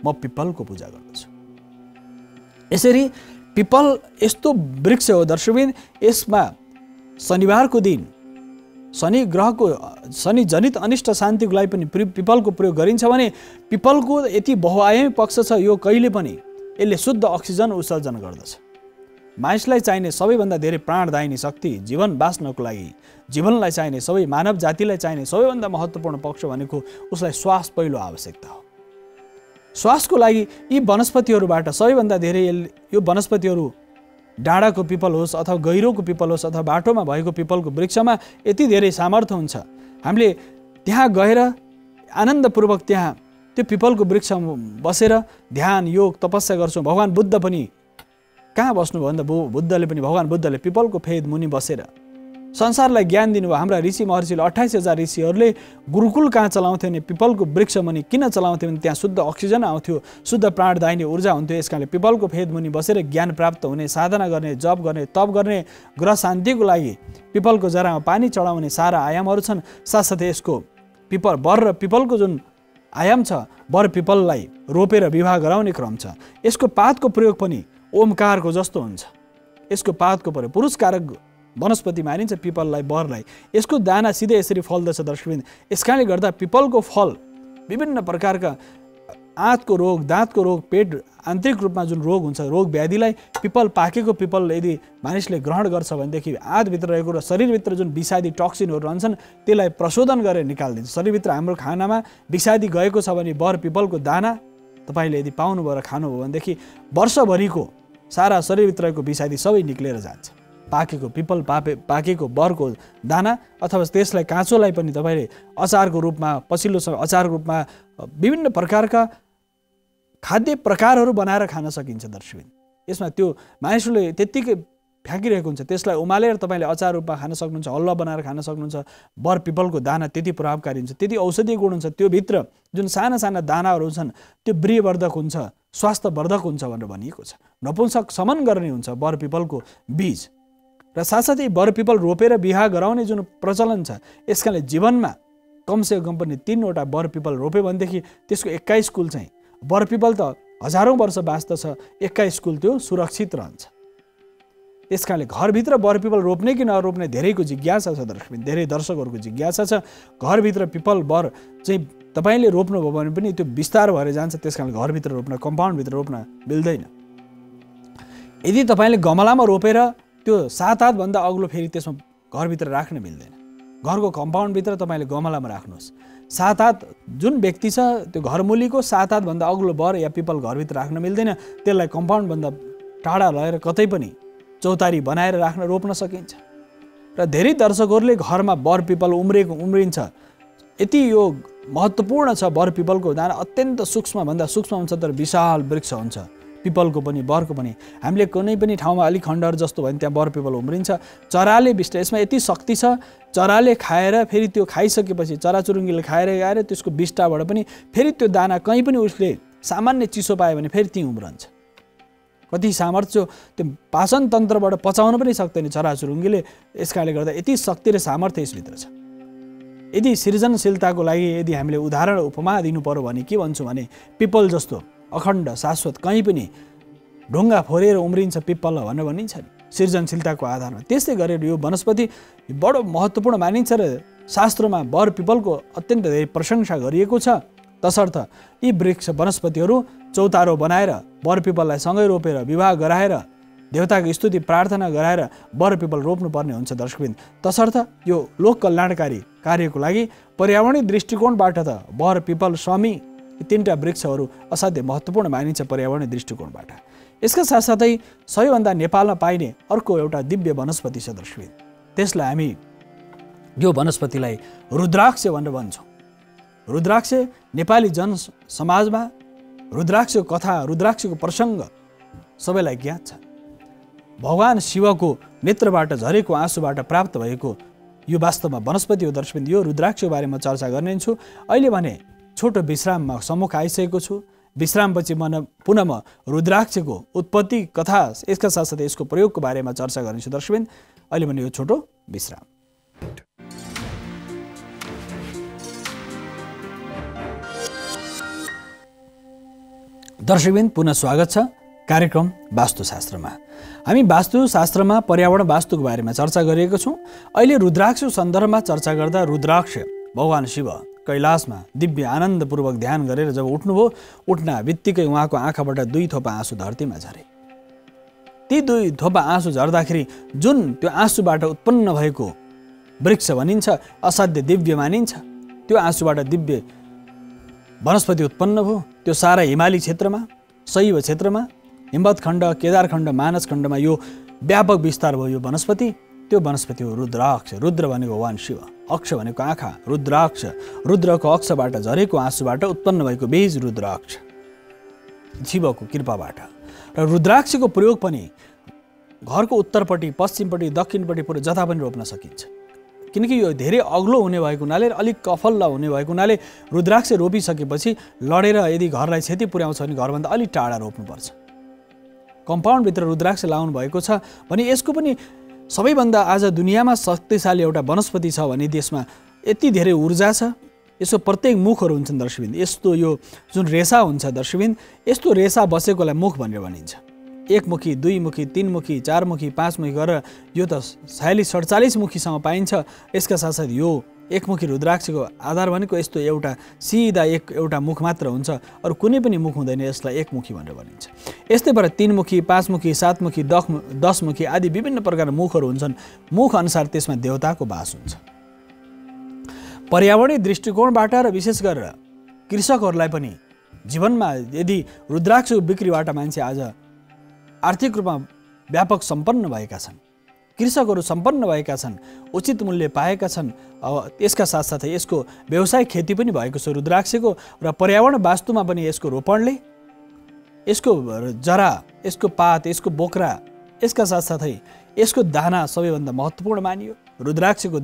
म पिपलको पूजा गर्दछु। यसरी पिपल यस्तो वृक्ष हो दर्शकवृन्द, यसमा शनिबारको दिन शनि ग्रहको शनि जनित अनिष्ट शान्तिको लागि पनि पिपलको प्रयोग गरिन्छ भने पिपलको यति बहुआयामी पक्ष छ, यो कहिले पनि यसले शुद्ध अक्सिजन उत्सर्जन गर्दछ। मानिसलाई चाहिने सबैभन्दा धेरै प्राणदायिनी शक्ति, जीवन बाँच्नको लागि, जीवनलाई चाहिने सबै मानव जातिलाई चाहिने सबैभन्दा महत्त्वपूर्ण पक्ष भनेको उसलाई श्वास पहिलो आवश्यकता हो। श्वासको लागि यी वनस्पतिहरूबाट सबैभन्दा धेरै यो वनस्पतिहरू डाँडाको पिपल होस् अथवा गहिरोको पिपल होस् अथवा बाटोमा भएको पिपलको वृक्षमा यति धेरै सामर्थ्य हुन्छ। हामीले त्यहाँ गएर आनन्दपूर्वक त्यहाँ त्यो पिपलको वृक्षमा बसेर ध्यान, योग, तपस्या गर्छौँ। भगवान बुद्ध पनि कहाँ बस्नुभयो भन्दा भगवान बुद्धले पिपलको फेद मुनि बसेर संसारलाई ज्ञान दिनुभयो। हाम्रा ऋषि महर्षिले 28,000 ऋषिहरूले गुरुकुल कहाँ चलाउँथ्यो भने पिपलको वृक्ष मुनि किन चलाउँथ्यो भने त्यहाँ शुद्ध अक्सिजन आउँथ्यो, शुद्ध प्राणदायिनी ऊर्जा हुन्थ्यो। यसकारणले पिपलको फेद मुनि बसेर ज्ञान प्राप्त हुने, साधना गर्ने, जप गर्ने, तप गर्ने, ग्रह शान्तिको लागि पिपलको जरामा पानी चढाउने सारा आयामहरू छन्। साथसाथै यसको बर र पिपलको जुन आयाम छ, बर पिपललाई रोपेर विवाह गराउने क्रम छ। यसको पातको प्रयोग पनि ओमकारको जस्तो हुन्छ। यसको पातको प्रयोग पुरुषकारक वनस्पति मानिन्छ पिपललाई, बरलाई। यसको दाना सिधै यसरी फल्दछ दर्शकवृन्द। यसकारणले गर्दा पिपलको फल विभिन्न प्रकारका आँतको रोग, दाँतको रोग, पेट आन्तरिक रूपमा जुन रोग हुन्छ, रोग व्याधिलाई पाकेको पिपल यदि मानिसले ग्रहण गर्छ भनेदेखि आँतभित्र रहेको र शरीरभित्र जुन विषादी टक्सिनहरू रहन्छन् त्यसलाई प्रशोधन गरेर निकालिदिन्छ। शरीरभित्र हाम्रो खानामा विषादी गएको छ भने बर पिपलको दाना तपाईँले यदि पाउनुभयो र खानुभयो भनेदेखि वर्षभरिको सारा शरीरभित्रको विषादी सबै निक्लेर जान्छ। पाकेको पिपल, पाकेको बरको दाना अथवा त्यसलाई काँचोलाई पनि तपाईँले अचारको रूपमा, पछिल्लो समय अचारको रूपमा विभिन्न प्रकारका खाद्य प्रकारहरू बनाएर खान सकिन्छ दर्शकवृन्द। यसमा त्यो मानिसहरूले त्यत्तिकै फ्याँकिरहेको हुन्छ, त्यसलाई उमालेर तपाईँले अचार रूपमा खान सक्नुहुन्छ, हलुवा बनाएर खान सक्नुहुन्छ। बर पिपलको दाना त्यति प्रभावकारी हुन्छ, त्यति औषधीय गुण हुन्छ। त्यो भित्र जुन साना साना दानाहरू छन् त्यो वृहवर्धक हुन्छ, स्वास्थ्यवर्धक हुन्छ भनेर भनिएको छ। नपुंसक समन गर्ने हुन्छ बर पिपलको बीज। र साथसाथै बर पिपल रोपेर बिहा गराउने जुन प्रचलन छ, यसकाले जीवनमा कमसे कम पनि 3वटा बर पिपल रोप्यो भनेदेखि त्यसको 21 कुल चाहिँ, बर पिपल त हजारौँ वर्ष बाँच्दछ, 21 कुल त्यो सुरक्षित रहन्छ। त्यस कारणले घरभित्र बर पिपल रोप्ने कि नरोप्ने धेरैको जिज्ञासा छ दर्शकबिन, धेरै दर्शकहरूको जिज्ञासा छ। घरभित्र पिपल बर चाहिँ तपाईँले रोप्नुभयो भने पनि त्यो विस्तार भएर जान्छ, त्यस कारणले घरभित्र रोप्न, कम्पाउन्डभित्र रोप्न मिल्दैन। यदि तपाईँले गमलामा रोपेर त्यो 7 हातभन्दा अग्लो फेरि त्यसमा घरभित्र राख्न मिल्दैन। घरको कम्पाउन्डभित्र तपाईँले गमलामा राख्नुहोस्। 7 हात जुन व्यक्ति छ त्यो घरमुलीको 7 हातभन्दा अग्लो बर या पिपल घरभित्र राख्न मिल्दैन, त्यसलाई कम्पाउन्डभन्दा टाढा लगेर कतै पनि चौतारी बनाएर रोप्न सकिन्छ। र धेरै दर्शकहरूले घरमा बर पिपल उम्रिन्छ। यति यो महत्त्वपूर्ण छ, बर पिपलको दाना अत्यन्त सूक्ष्मभन्दा सूक्ष्म हुन्छ, तर विशाल वृक्ष हुन्छ पिपलको पनि बरको पनि। हामीले कुनै पनि ठाउँमा अलिक खण्डहर जस्तो भयो भने त्यहाँ बर पिपल उम्रिन्छ। चराले बिष्ट, यसमा यति शक्ति छ, चराले खाएर फेरि त्यो खाइसकेपछि चराचुरुङ्गीले खाएर त्यसको बिष्टाबाट पनि फेरि त्यो दाना कहीँ पनि उसले सामान्य चिसो पायो भने फेरि त्यहीँ उम्रन्छ। कति सामर्थ्य, त्यो पाचन तन्त्रबाट पचाउन पनि सक्दैन चराचुरुङ्गीले। यस कारणले गर्दा यति शक्ति र सामर्थ्य यसभित्र छ। यदि सृजनशीलताको लागि यदि हामीले उदाहरण उपमा दिनु पर्यो भने के भन्छु भने पिपल जस्तो अखण्ड शाश्वत कहीँ पनि ढुङ्गा फोरेर उम्रिन्छ पिपल भनेर भनिन्छ नि सृजनशीलताको आधारमा। त्यस्तै गरेर यो वनस्पति बडो महत्त्वपूर्ण मानिन्छ र शास्त्रमा बर पिपलको अत्यन्त धेरै प्रशंसा गरिएको छ। तसर्थ यी वृक्ष वनस्पतिहरू चौतारो बनाएर बर पिपललाई सँगै रोपेर विवाह गराएर देवताको स्तुति प्रार्थना गराएर बर पिपल रोप्नुपर्ने हुन्छ दर्शकबिन। तसर्थ यो लोक कल्याणकारी कार्यको लागि पर्यावरणीय दृष्टिकोणबाट त बर पिपल शमी यी 3टा वृक्षहरू असाध्यै महत्त्वपूर्ण मानिन्छ पर्यावरणीय दृष्टिकोणबाट। यसका साथसाथै सबैभन्दा नेपालमा पाइने अर्को एउटा दिव्य वनस्पति छ दर्शकबिन, त्यसलाई हामी यो वनस्पतिलाई रुद्राक्ष भनेर भन्छौँ। रुद्राक्ष नेपाली जन समाजमा रुद्राक्षको कथा, रुद्राक्षको प्रसङ्ग सबैलाई ज्ञात छ। भगवान शिवको नेत्रबाट झरेको आँसुबाट प्राप्त भएको यो वास्तवमा वनस्पति हो दर्शकबिन। यो रुद्राक्षको बारेमा चर्चा गर्ने छु। अहिले भने छोटो विश्राममा सम्मुख आइसकेको छु। विश्रामपछि पुनः म रुद्राक्षको उत्पत्ति कथा, यसका साथसाथै यसको प्रयोगको बारेमा चर्चा गर्नेछु दर्शकबिन। अहिले भने यो छोटो विश्राम। दर्शकबिन पुनः स्वागत छ कार्यक्रम वास्तुशास्त्रमा। हामी वास्तुशास्त्रमा पर्यावरण वास्तुको बारेमा चर्चा गरिएको छौँ। अहिले रुद्राक्षको सन्दर्भमा चर्चा गर्दा रुद्राक्ष भगवान शिव कैलाशमा दिव्य आनन्दपूर्वक ध्यान गरेर जब उठ्नुभयो, उठ्न बित्तिकै उहाँको आँखाबाट 2 थोपा आँसु धरतीमा झरे। ती 2 थोपा आँसु झर्दाखेरि जुन त्यो आँसुबाट उत्पन्न भएको वृक्ष भनिन्छ, असाध्य दिव्य मानिन्छ, त्यो आँसुबाट दिव्य वनस्पति उत्पन्न भयो। त्यो सारा हिमाली क्षेत्रमा, शैव क्षेत्रमा, हिमवत खण्ड, केदार खण्ड, मानस खण्डमा यो व्यापक विस्तार भयो यो वनस्पति। त्यो वनस्पति हो रुद्राक्ष। रुद्र भनेको भगवान शिव, अक्ष भनेको आँखा, रुद्राक्ष रुद्रको अक्षबाट झरेको आँसुबाट उत्पन्न भएको बीज रुद्राक्ष शिवको कृपाबाट। र रुद्राक्षको प्रयोग पनि घरको उत्तरपट्टि, पश्चिमपट्टि, दक्षिणपट्टि पुरै जता पनि रोप्न सकिन्छ। किनकि यो धेरै अग्लो हुने भएको हुनाले, अलिक कफल्ला हुने भएको हुनाले रुद्राक्ष रोपिसकेपछि लडेर यदि घरलाई क्षति पुर्याउँछ भने घरभन्दा अलिक टाढा रोप्नुपर्छ। कम्पाउन्डभित्र रुद्राक्ष लाउनु भएको छ भने यसको पनि सबैभन्दा आज दुनियाँमा शक्तिशाली एउटा वनस्पति छ भने त्यसमा यति धेरै ऊर्जा छ। यसको प्रत्येक मुखहरू हुन्छन् दर्शकबिन। यस्तो यो जुन रेसा हुन्छ दर्शकबिन, यस्तो रेसा बसेकोलाई मुख भनेर भनिन्छ। 1 मुखी, 2 मुखी, 3 मुखी, 4 मुखी, 5 मुखी गरेर यो त 46-47 मुखीसम्म पाइन्छ। यसका साथसाथै यो 1 मुखी रुद्राक्षको आधार भनेको यस्तो एउटा सिधा एउटा मुख मात्र हुन्छ, अरू कुनै पनि मुख हुँदैन, यसलाई 1 मुखी भनेर भनिन्छ। यस्तै पर 3 मुखी, 5 मुखी, 7 मुखी, 10 मुखी आदि विभिन्न प्रकारका मुखहरू हुन्छन्। मुख अनुसार त्यसमा देवताको वास हुन्छ। पर्यावरणीय दृष्टिकोणबाट र विशेष गरेर कृषकहरूलाई पनि जीवनमा यदि रुद्राक्षको बिक्रीबाट मान्छे आज आर्थिक रूपमा व्यापक सम्पन्न भएका छन्, कृषकहरू सम्पन्न भएका छन्, उचित मूल्य पाएका छन्। यसका साथसाथै यसको व्यावसायिक खेती पनि भएको छ रुद्राक्षको। र पर्यावरण वास्तुमा पनि यसको रोपणले, यसको जरा, यसको पात, यसको बोक्रा, यसका साथसाथै यसको दाना सबैभन्दा महत्त्वपूर्ण मानियो। रुद्राक्षको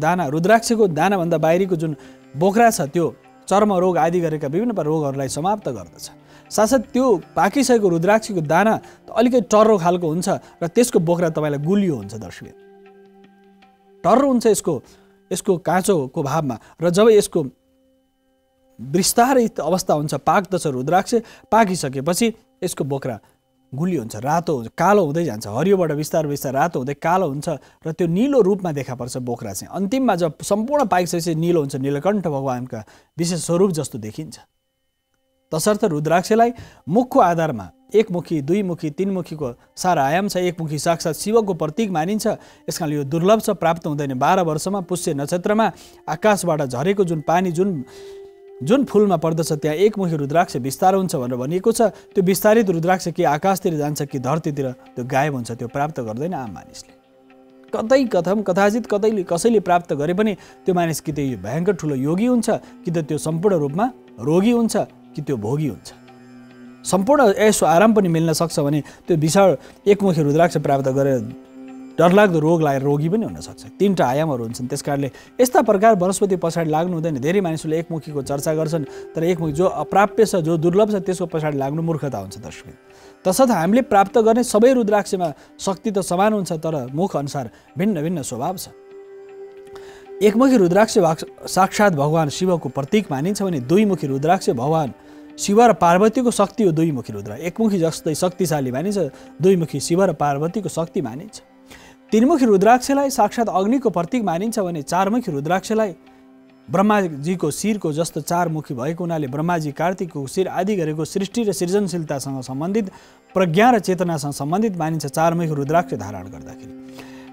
दानाभन्दा बाहिरीको जुन बोक्रा छ त्यो चर्म रोग आदि गरेका विभिन्न रोगहरूलाई समाप्त गर्दछ। साथसाथै त्यो पाकिसकेको रुद्राक्षको दाना अलिकति टर्रो खालको हुन्छ र त्यसको बोक्रा तपाईँलाई गुलियो हुन्छ दर्शक। टर्रो हुन्छ यसको काँचोको भावमा, र जब यसको विस्तारित अवस्था हुन्छ, पाक्दछ रुद्राक्ष, पाकिसकेपछि यसको बोक्रा गुलियो हुन्छ, रातो हुन्छ, कालो हुँदै जान्छ, हरियोबाट बिस्तार बिस्तार रातो हुँदै कालो हुन्छ र त्यो निलो रूपमा देखा पर्छ बोक्रा चाहिँ। अन्तिममा जब सम्पूर्ण पाकिसकेपछि निलो हुन्छ, नीलकण्ठ भगवानका विशेष स्वरूप जस्तो देखिन्छ। तसर्थ रुद्राक्षलाई मुखको आधारमा एकमुखी, दुईमुखी, तीनमुखीको सारा आयाम छ। एकमुखी साक्षात् शिवको प्रतीक मानिन्छ। यसकारण यो दुर्लभ छ, प्राप्त हुँदैन। 12 वर्षमा पुष्य नक्षत्रमा आकाशबाट झरेको जुन पानी जुन फुलमा पर्दछ त्यहाँ एकमुखी रुद्राक्ष विस्तार हुन्छ भनेर भनिएको छ। त्यो विस्तारित रुद्राक्ष कि आकाशतिर जान्छ कि धरतीतिर त्यो गायब हुन्छ, त्यो प्राप्त गर्दैन आम मानिसले। कतै कथम कथाजित कसैले प्राप्त गरे पनि त्यो मानिस कि त्यो भयङ्कर ठुलो योगी हुन्छ, कि त त्यो सम्पूर्ण रूपमा रोगी हुन्छ, कि त्यो भोगी हुन्छ। सम्पूर्ण ऐसो आराम पनि मिल्न सक्छ भने त्यो विशाल एकमुखी रुद्राक्ष प्राप्त गरेर डरलाग्दो रोग लागेर रोगी पनि हुनसक्छ। 3टा आयामहरू हुन्छन्। त्यस कारणले यस्ता प्रकार वनस्पति पछाडि लाग्नु हुँदैन। धेरै मानिसहरूले एकमुखीको चर्चा गर्छन्, तर एकमुखी जो अप्राप्य छ, जो दुर्लभ छ, त्यसको पछाडि लाग्नु मूर्खता हुन्छ दर्शक। तसर्थ हामीले प्राप्त गर्ने सबै रुद्राक्षमा शक्ति त समान हुन्छ, तर मुख अनुसार भिन्न भिन्न स्वभाव छ। एकमुखी रुद्राक्ष साक्षात् भगवान शिवको प्रतीक मानिन्छ भने दुईमुखी रुद्राक्ष भगवान शिव र पार्वतीको शक्ति हो। दुईमुखी रुद्र एकमुखी जस्तै शक्तिशाली मानिन्छ, दुईमुखी शिव र पार्वतीको शक्ति मानिन्छ। तीनमुखी रुद्राक्षलाई साक्षात् अग्निको प्रतीक मानिन्छ भने चारमुखी रुद्राक्षलाई ब्रह्माजीको शिरको जस्तो 4 मुखी भएको हुनाले ब्रह्माजी कार्तिकको शिर आदि गरेको सृष्टि र सृजनशीलतासँग सम्बन्धित, प्रज्ञा र चेतनासँग सम्बन्धित मानिन्छ 4 मुखी रुद्राक्ष धारण गर्दाखेरि।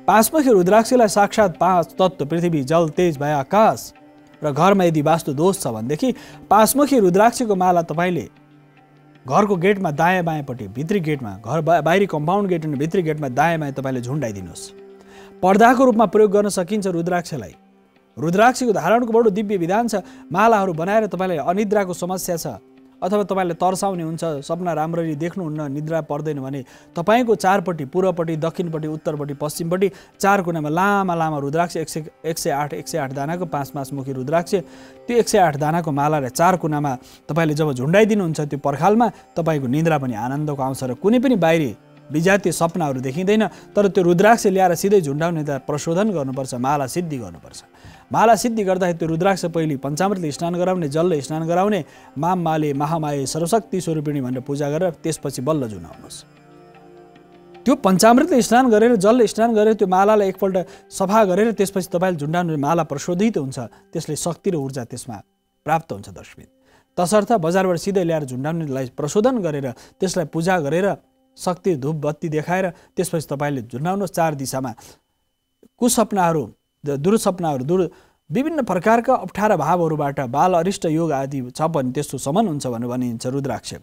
5 मुखी रुद्राक्षलाई साक्षात् 5 तत्त्व पृथ्वी, जल, तेज, वायु, आकाश र घरमा यदि वास्तु दोष छ भनेदेखि 5 मुखी रुद्राक्षको माला तपाईँले घरको गेटमा दायाँ बायाँपट्टि, भित्री गेटमा, घर बाहिरी कम्पाउन्ड गेट अनि भित्री गेटमा दायाँ बायाँ तपाईँले झुन्डाइदिनुहोस्। पर्दाको रूपमा प्रयोग गर्न सकिन्छ रुद्राक्षलाई। रुद्राक्षको धारणको बडो दिव्य विधान छ। मालाहरू बनाएर तपाईँलाई अनिद्राको समस्या छ अथवा तपाईँले तर्साउने हुन्छ, सपना राम्ररी देख्नुहुन्न, निद्रा पर्दैन भने तपाईँको चारपट्टि, पूर्वपट्टि, दक्षिणपट्टि, उत्तरपट्टि, पश्चिमपट्टि 4 कुनामा लामा लामा रुद्राक्ष 108 दानाको 5 मुखी रुद्राक्ष, त्यो 108 दानाको मालालाई 4 कुनामा तपाईँले जब झुन्डाइदिनुहुन्छ त्यो पर्खालमा तपाईँको निद्रा पनि आनन्दको आउँछ र कुनै पनि बाहिरी विजातीय सपनाहरू देखिँदैन। तर त्यो रुद्राक्ष ल्याएर सिधै झुन्डाउने त प्रशोधन गर्नुपर्छ, माला सिद्धि गर्नुपर्छ। माला सिद्धि गर्दाखेरि त्यो रुद्राक्ष पहिले पञ्चामृतले स्नान गराउने, जलले स्नान गराउने, माम माले महामाये सर्वशक्ति स्वरूपिणी भनेर पूजा गरेर त्यसपछि बल्ल जुनाउनुहोस्। त्यो पञ्चामृतले स्नान गरेर, जलले स्नान गरेर त्यो मालालाई एकपल्ट सफा गरेर त्यसपछि तपाईँले झुन्डाउनु, माला प्रशोधित हुन्छ, त्यसले शक्ति र ऊर्जा त्यसमा प्राप्त हुन्छ दर्शक। तसर्थ बजारबाट सिधै ल्याएर झुन्डाउनेलाई प्रशोधन गरेर त्यसलाई पूजा गरेर शक्ति धूप बत्ती देखाएर त्यसपछि तपाईँले झुन्डाउनुहोस्। 4 दिशामा कुसपनाहरू, दुर्सपनाहरू, विभिन्न प्रकारका अप्ठ्यारा भावहरूबाट बाल अरिष्ट योग आदि छ भने त्यस्तो समन हुन्छ भनेर भनिन्छ रुद्राक्ष।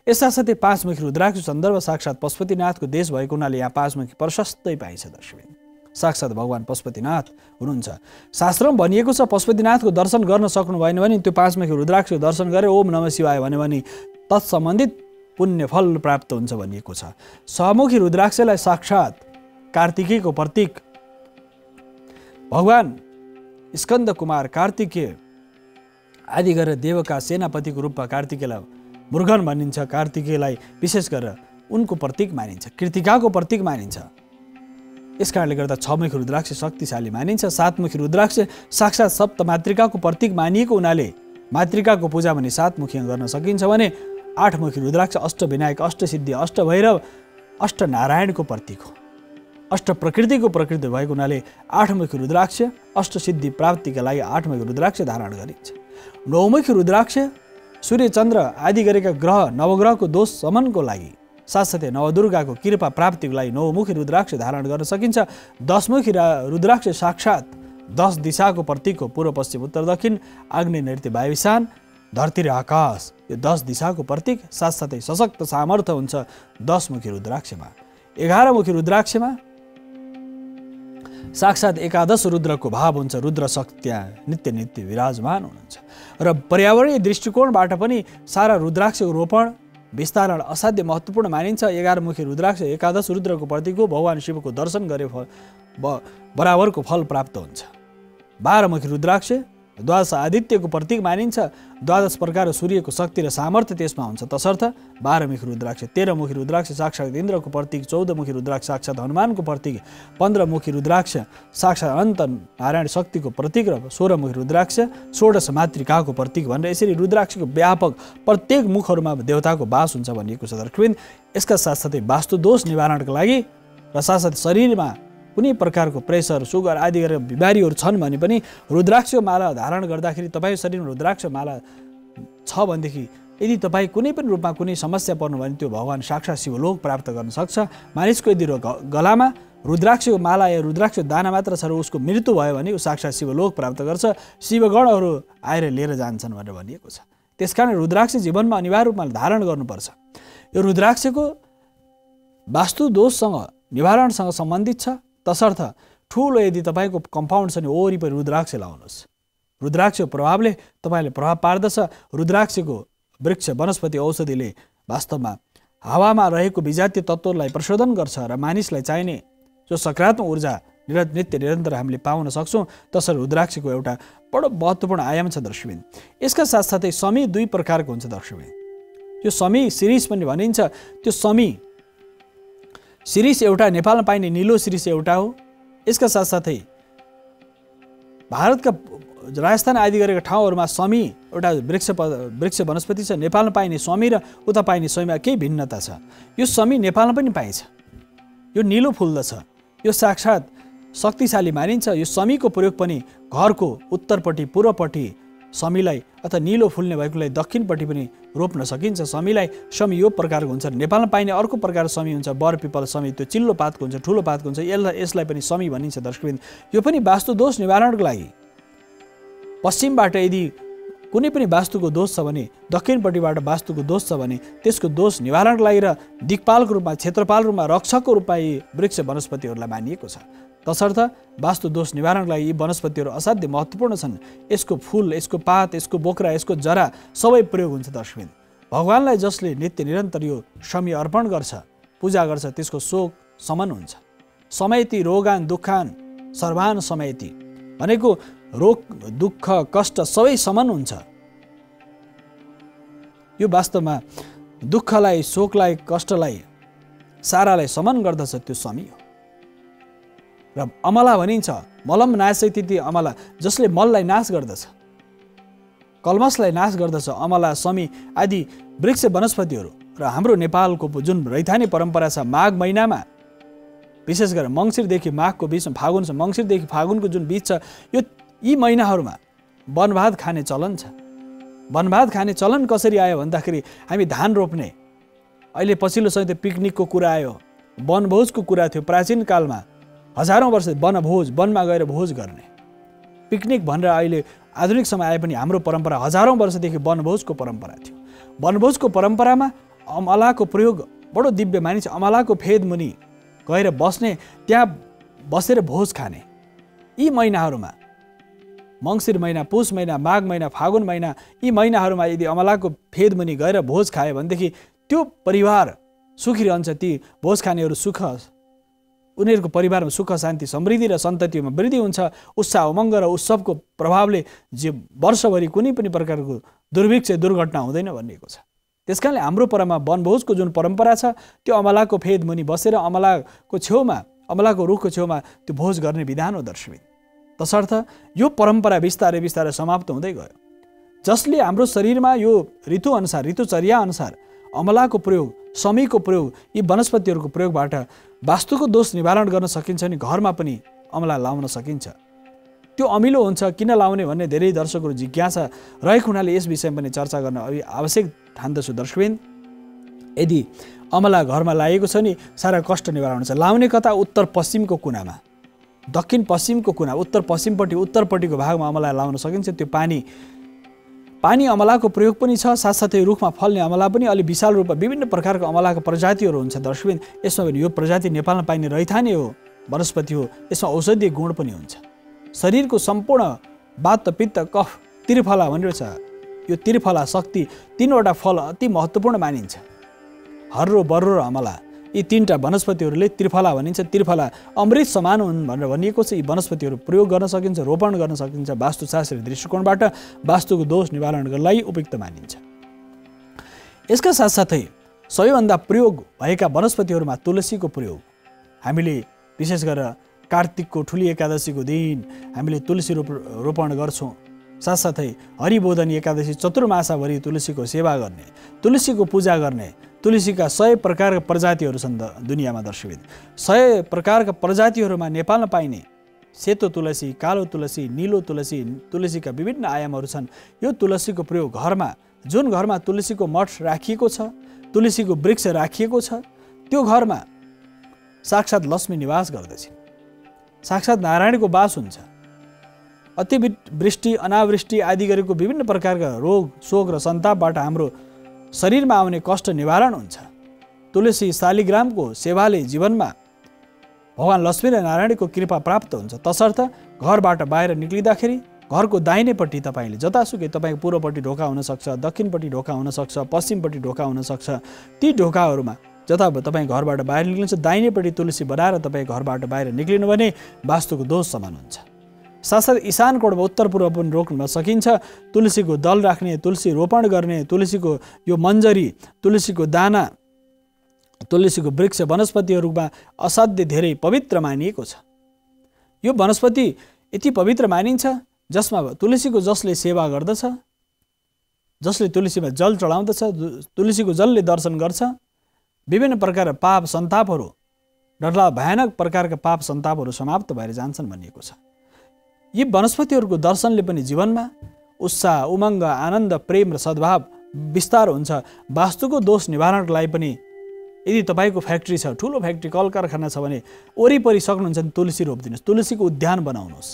यसका साथै 5 मुखी रुद्राक्ष सन्दर्भ साक्षात् पशुपतिनाथको देश भएको हुनाले यहाँ 5 मुखी प्रशस्तै पाइन्छ दर्शक। साक्षात् भगवान पशुपतिनाथ हुनुहुन्छ। शास्त्रमा भनिएको छ पशुपतिनाथको दर्शन गर्न सक्नु भएन भने त्यो 5 मुखी रुद्राक्षको दर्शन गरे ओम नमः शिवाय भन्यो भने तत्सम्बन्धित पुण्य फल प्राप्त हुन्छ भनिएको छ। 6 मुखी रुद्राक्षलाई साक्षात् कार्तिकेयको प्रतीक भगवान स्कन्द कुमार कार्तिकेय आदि गरेर देवका सेनापतिको रूपमा कार्तिकेयलाई मुर्गन भनिन्छ। कार्तिकेयलाई विशेष गरेर उनको प्रतीक मानिन्छ, कृतिकाको प्रतीक मानिन्छ। यस कारणले गर्दा 6 मुखी रुद्राक्ष शक्तिशाली मानिन्छ। 7 मुखी रुद्राक्ष साक्षात् सप्त मातृकाको प्रतीक मानिएको हुनाले मातृकाको पूजा भने 7 मुखी गर्न सकिन्छ भने 8 मुखी रुद्राक्ष अष्टविनायक, अष्टसिद्धि, अष्टभैरव, अष्टनारायणको प्रतीक हो। अष्ट प्रकृतिको प्रकृति भएको हुनाले 8 मुखी रुद्राक्ष अष्टसिद्धि प्राप्तिका लागि 8 मुखी रुद्राक्ष धारण गरिन्छ। 9 मुखी रुद्राक्ष सूर्य चन्द्र आदि गरेका ग्रह नवग्रहको दोष शमनको लागि, साथसाथै नवदुर्गाको कृपा प्राप्तिको लागि 9 मुखी रुद्राक्ष धारण गर्न सकिन्छ। 10 मुखी रुद्राक्ष साक्षात् 10 दिशाको प्रतीक हो। पूर्व, पश्चिम, उत्तर, दक्षिण, आग्नेय, नैऋत्य, वायु, ईशान, धरती र आकाश, यो 10 दिशाको प्रतीक। साथसाथै सशक्त सामर्थ्य हुन्छ 10 मुखी रुद्राक्षमा। 11 मुखी रुद्राक्षमा साक्षात् एकादश रुद्रको भाव हुन्छ। रुद्र शक्ति नित्य नित्य विराजमान हुनुहुन्छ र पर्यावरणीय दृष्टिकोणबाट पनि सारा रुद्राक्षको रोपण विस्तारण असाध्य महत्त्वपूर्ण मानिन्छ। 11 मुखी रुद्राक्ष एकादश रुद्रको प्रतीक हो। भगवान शिवको दर्शन गरे बराबरको फल प्राप्त हुन्छ। 12 मुखी रुद्राक्ष द्वादश आदित्यको प्रतीक मानिन्छ। द्वादश प्रकार सूर्यको शक्ति र सामर्थ्य त्यसमा हुन्छ। तसर्थ 12 मुखी रुद्राक्ष, 13 मुखी रुद्राक्ष साक्षात् इन्द्रको प्रतीक, 14 मुखी रुद्राक्ष साक्षात् हनुमानको प्रतीक, 15 मुखी रुद्राक्ष साक्षात् अनन्त नारायण शक्तिको प्रतीक र 16 मुखी रुद्राक्ष षोडश मातृकाको प्रतीक भनेर यसरी रुद्राक्षको व्यापक प्रत्येक मुखहरूमा देवताको वास हुन्छ भनिएको छ दर्शकवृन्द। यसका साथसाथै वास्तु दोष निवारणको लागि र साथसाथै शरीरमा कुनै प्रकारको प्रेसर, सुगर आदि गरेर बिमारीहरू छन् भने पनि रुद्राक्ष माला धारण गर्दाखेरि तपाईँको शरीरमा रुद्राक्ष माला छ भनेदेखि यदि तपाईँ कुनै पनि रूपमा कुनै समस्या पर्नु भने त्यो भगवान साक्षात् शिवलोक प्राप्त गर्न सक्छ। मानिसको यदि गलामा रुद्राक्षको माला या रुद्राक्ष दाना मात्र छ र उसको मृत्यु भयो भने ऊ साक्षात् शिवलोक प्राप्त गर्छ, शिवगणहरू आएर लिएर जान्छन् भनेर भनिएको छ। त्यसकारण रुद्राक्ष जीवनमा अनिवार्य रूपमा धारण गर्नुपर्छ। यो रुद्राक्षको वास्तु दोषसँग निवारणसँग सम्बन्धित छ। तसर्थ ठुलो यदि तपाईँको कम्पाउन्ड छ भने वरिपरि रुद्राक्ष लाउनुहोस्। रुद्राक्षको प्रभावले तपाईँले प्रभाव पार्दछ। रुद्राक्षको वृक्ष वनस्पति औषधिले वास्तवमा हावामा रहेको विजातीय तत्त्वलाई प्रशोधन गर्छ र मानिसलाई चाहिने जो सकारात्मक ऊर्जा नित्य निरन्तर हामीले पाउन सक्छौँ। तसर्थ रुद्राक्षको एउटा बडो महत्त्वपूर्ण आयाम छ दर्शकवृन्द। यसका साथसाथै समी 2 प्रकारको हुन्छ दर्शकवृन्द। यो समी शिरीष पनि भनिन्छ। त्यो समी शिरीष एउटा नेपालमा पाइने निलो शिरीष एउटा हो। यसका साथसाथै भारतका राजस्थान आदि गरेका ठाउँहरूमा समी एउटा वृक्ष वनस्पति छ। नेपालमा पाइने समी र उता पाइने समीमा केही भिन्नता छ। यो समी नेपालमा पनि पाइन्छ। यो निलो फुल्दछ। यो साक्षात् शक्तिशाली मानिन्छ। यो समीको प्रयोग पनि घरको उत्तरपट्टि, पूर्वपट्टि समीलाई अथवा निलो फुल्ने भएकोलाई दक्षिणपट्टि पनि रोप्न सकिन्छ। समीलाई समी यो प्रकारको हुन्छ। नेपालमा पाइने अर्को प्रकारको समी हुन्छ बरपिपल समी, त्यो चिल्लो पातको हुन्छ, ठुलो पातको हुन्छ। यसलाई पनि समी भनिन्छ दर्शकवृन्द। यो पनि वास्तु दोष निवारणको लागि पश्चिमबाट यदि कुनै पनि वास्तुको दोष छ भने, दक्षिणपट्टिबाट वास्तुको दोष छ भने त्यसको दोष निवारणको लागि र दिक्पालको रूपमा, क्षेत्रपाल रूपमा, रक्षकको रूपमा यी वृक्ष वनस्पतिहरूलाई मानिएको छ। तसर्थ वास्तु दोष निवारणको लागि यी वनस्पतिहरू असाध्य महत्त्वपूर्ण छन्। यसको फुल, यसको पात, यसको बोक्रा, यसको जरा सबै प्रयोग हुन्छ दर्शकवृन्द। भगवानलाई जसले नित्य निरन्तर यो समी अर्पण गर्छ, पूजा गर्छ, त्यसको शोक समन हुन्छ। समयति रोगान दुःखान सर्वान समयति भनेको रोग, दुःख, कष्ट सबै समन हुन्छ। यो वास्तवमा दुःखलाई, शोकलाई, कष्टलाई, सारालाई समन गर्दछ त्यो समी हो। र अमला भनिन्छ। मलम नाशयति अमला, जसले मललाई नाश गर्दछ, कल्मसलाई नाश गर्दछ। अमला, समी आदि वृक्ष वनस्पतिहरू र हाम्रो नेपालको जुन रैथाने परम्परा छ, माघ महिनामा विशेष गरेर मङ्सिरदेखि माघको बिचमा फागुन छ, मङ्सिरदेखि फागुनको जुन बिच छ, यी महिनाहरूमा वनभात खाने चलन छ। वनभात खाने चलन कसरी आयो भन्दाखेरि हामी धान रोप्ने, अहिले पछिल्लो समय त पिकनिकको कुरा आयो, वनभोजको कुरा थियो। प्राचीन कालमा हजारौँ वर्ष वनभोज, वनमा गएर भोज गर्ने, पिकनिक भनेर अहिले आधुनिक समय आए पनि हाम्रो परम्परा हजारौँ वर्षदेखि वनभोजको परम्परा थियो। वनभोजको परम्परामा अमलाको प्रयोग बडो दिव्य मानिन्छ। अमलाको फेद मुनि गएर बस्ने, त्यहाँ बसेर भोज खाने। यी महिनाहरूमा मङ्सिर महिना, पुष महिना, माघ महिना, फागुन महिना, यी महिनाहरूमा यदि अमलाको फेद मुनि गएर भोज खायो भनेदेखि त्यो परिवार सुखी रहन्छ। ती भोज खानेहरू सुख, उनीहरूको परिवारमा सुख, शान्ति, समृद्धि र सन्ततिमा वृद्धि हुन्छ। उत्साह, उमङ्ग र उत्सवको प्रभावले जे वर्षभरि कुनै पनि प्रकारको दुर्भिक्ष, दुर्घटना हुँदैन भनिएको छ। त्यसकारणले हाम्रो परम्परामा वनभोजको जुन परम्परा छ, त्यो अमलाको फेद मुनि बसेर अमलाको छेउमा, अमलाको रुखको छेउमा त्यो भोज गर्ने विधान हो दर्शकवृन्द। तसर्थ यो परम्परा बिस्तारै बिस्तारै समाप्त हुँदै गयो। जसले हाम्रो शरीरमा यो ऋतुअनुसार, ऋतुचर्या अनुसार अमलाको प्रयोग, समीको प्रयोग, यी वनस्पतिहरूको प्रयोगबाट वास्तुको दोष निवारण गर्न सकिन्छ नि घरमा पनि अमला लाउन सकिन्छ। त्यो अमिलो हुन्छ, किन लाउने भन्ने धेरै दर्शकहरू जिज्ञासा रहेको हुनाले यस विषयमा पनि चर्चा गर्न आवश्यक ठान्दछु दर्शकवृन्द। यदि अमला घरमा लागेको छ नि सारा कष्ट निवारण हुन्छ। लाउने कता? उत्तर पश्चिमको कुनामा, दक्षिण पश्चिमको कुना, उत्तर पश्चिमपट्टि, उत्तरपट्टिको भागमा अमला लाउन सकिन्छ। त्यो पानी अमलाको प्रयोग पनि छ। साथसाथै रुखमा फल्ने अमला पनि अलि विशाल रूपमा विभिन्न प्रकारको अमलाको प्रजातिहरू हुन्छ दर्शकवृन्द। यसमा पनि यो प्रजाति नेपालमा पाइने रैथाने हो, वनस्पति हो। यसमा औषधीय गुण पनि हुन्छ। शरीरको सम्पूर्ण वात, पित्त, कफ, त्रिफला भनेर छ। यो त्रिफला शक्ति, 3वटा फल अति महत्त्वपूर्ण मानिन्छ। हर्रो, बर्रो र अमला, यी यी तीनटा वनस्पतिहरूले त्रिफला भनिन्छ। त्रिफला अमृत समान हुन् भनेर भनिएको छ। यी वनस्पतिहरू प्रयोग गर्न सकिन्छ, रोपण गर्न सकिन्छ। वास्तुशास्त्रीय दृष्टिकोणबाट वास्तुको दोष निवारण गर्नलाई उपयुक्त मानिन्छ। यसका साथसाथै सबैभन्दा प्रयोग भएका वनस्पतिहरूमा तुलसीको प्रयोग, हामीले विशेष गरेर कार्तिकको ठुली एकादशीको दिन हामीले तुलसी रोपण गर्छौँ। साथसाथै हरिबोधनी एकादशी चतुर्मासाभरि तुलसीको सेवा गर्ने, तुलसीको पूजा गर्ने। तुलसीका 100 प्रकारका प्रजातिहरू छन् दुनियाँमा दर्शविद। 100 प्रकारका प्रजातिहरूमा नेपालमा पाइने सेतो तुलसी, कालो तुलसी, नीलो तुलसी, तुलसीका विभिन्न आयामहरू छन्। यो तुलसीको प्रयोग घरमा, जुन घरमा तुलसीको मठ राखिएको छ, तुलसीको वृक्ष राखिएको छ, त्यो घरमा साक्षात् लक्ष्मी निवास गर्दछिन्, साक्षात् नारायणको वास हुन्छ। अतिवृष्टि, अनावृष्टि आदि गरेको विभिन्न प्रकारका रोग, शोक र सन्तापबाट हाम्रो शरीरमा आउने कष्ट निवारण हुन्छ। तुलसी शालिग्रामको सेवाले जीवनमा भगवान लक्ष्मी र नारायणको कृपा प्राप्त हुन्छ। तसर्थ घरबाट बाहिर निक्लिँदाखेरि घरको दाहिनेपट्टि तपाईँले जतासुकै तपाईँको पूर्वपट्टि ढोका हुनसक्छ, दक्षिणपट्टि ढोका हुनसक्छ, पश्चिमपट्टि ढोका हुनसक्छ। ती ढोकाहरूमा जता तपाईँ घरबाट बाहिर निक्लिन्छ दाहिनेपट्टि तुलसी बनाएर तपाईँ घरबाट बाहिर निक्लिनु भने वास्तुको दोष समान हुन्छ। साथसाथै ईशान कोणमा उत्तर पूर्व पनि रोक्न सकिन्छ। तुलसीको दल राख्ने, तुलसी रोपण गर्ने, तुलसीको यो मन्जरी, तुलसीको दाना, तुलसीको वृक्ष वनस्पतिहरूमा असाध्य धेरै पवित्र मानिएको छ। यो वनस्पति यति पवित्र मानिन्छ जसमा तुलसीको जसले सेवा गर्दछ, जसले तुलसीमा जल चढाउँदछ, तुलसीको जलले दर्शन गर्छ, विभिन्न प्रकारका पाप सन्तापहरू, डरला भयानक प्रकारका पाप सन्तापहरू समाप्त भएर जान्छन् भनिएको छ। यी वनस्पतिहरूको दर्शनले पनि जीवनमा उत्साह, उमङ्ग, आनन्द, प्रेम र सद्भाव विस्तार हुन्छ। वास्तुको दोष निवारणको लागि पनि यदि तपाईँको फ्याक्ट्री छ, ठुलो फ्याक्ट्री, कल कारखाना छ भने वरिपरि सक्नुहुन्छ भने तुलसी रोपिदिनुहोस्, तुलसीको उद्यान बनाउनुहोस्।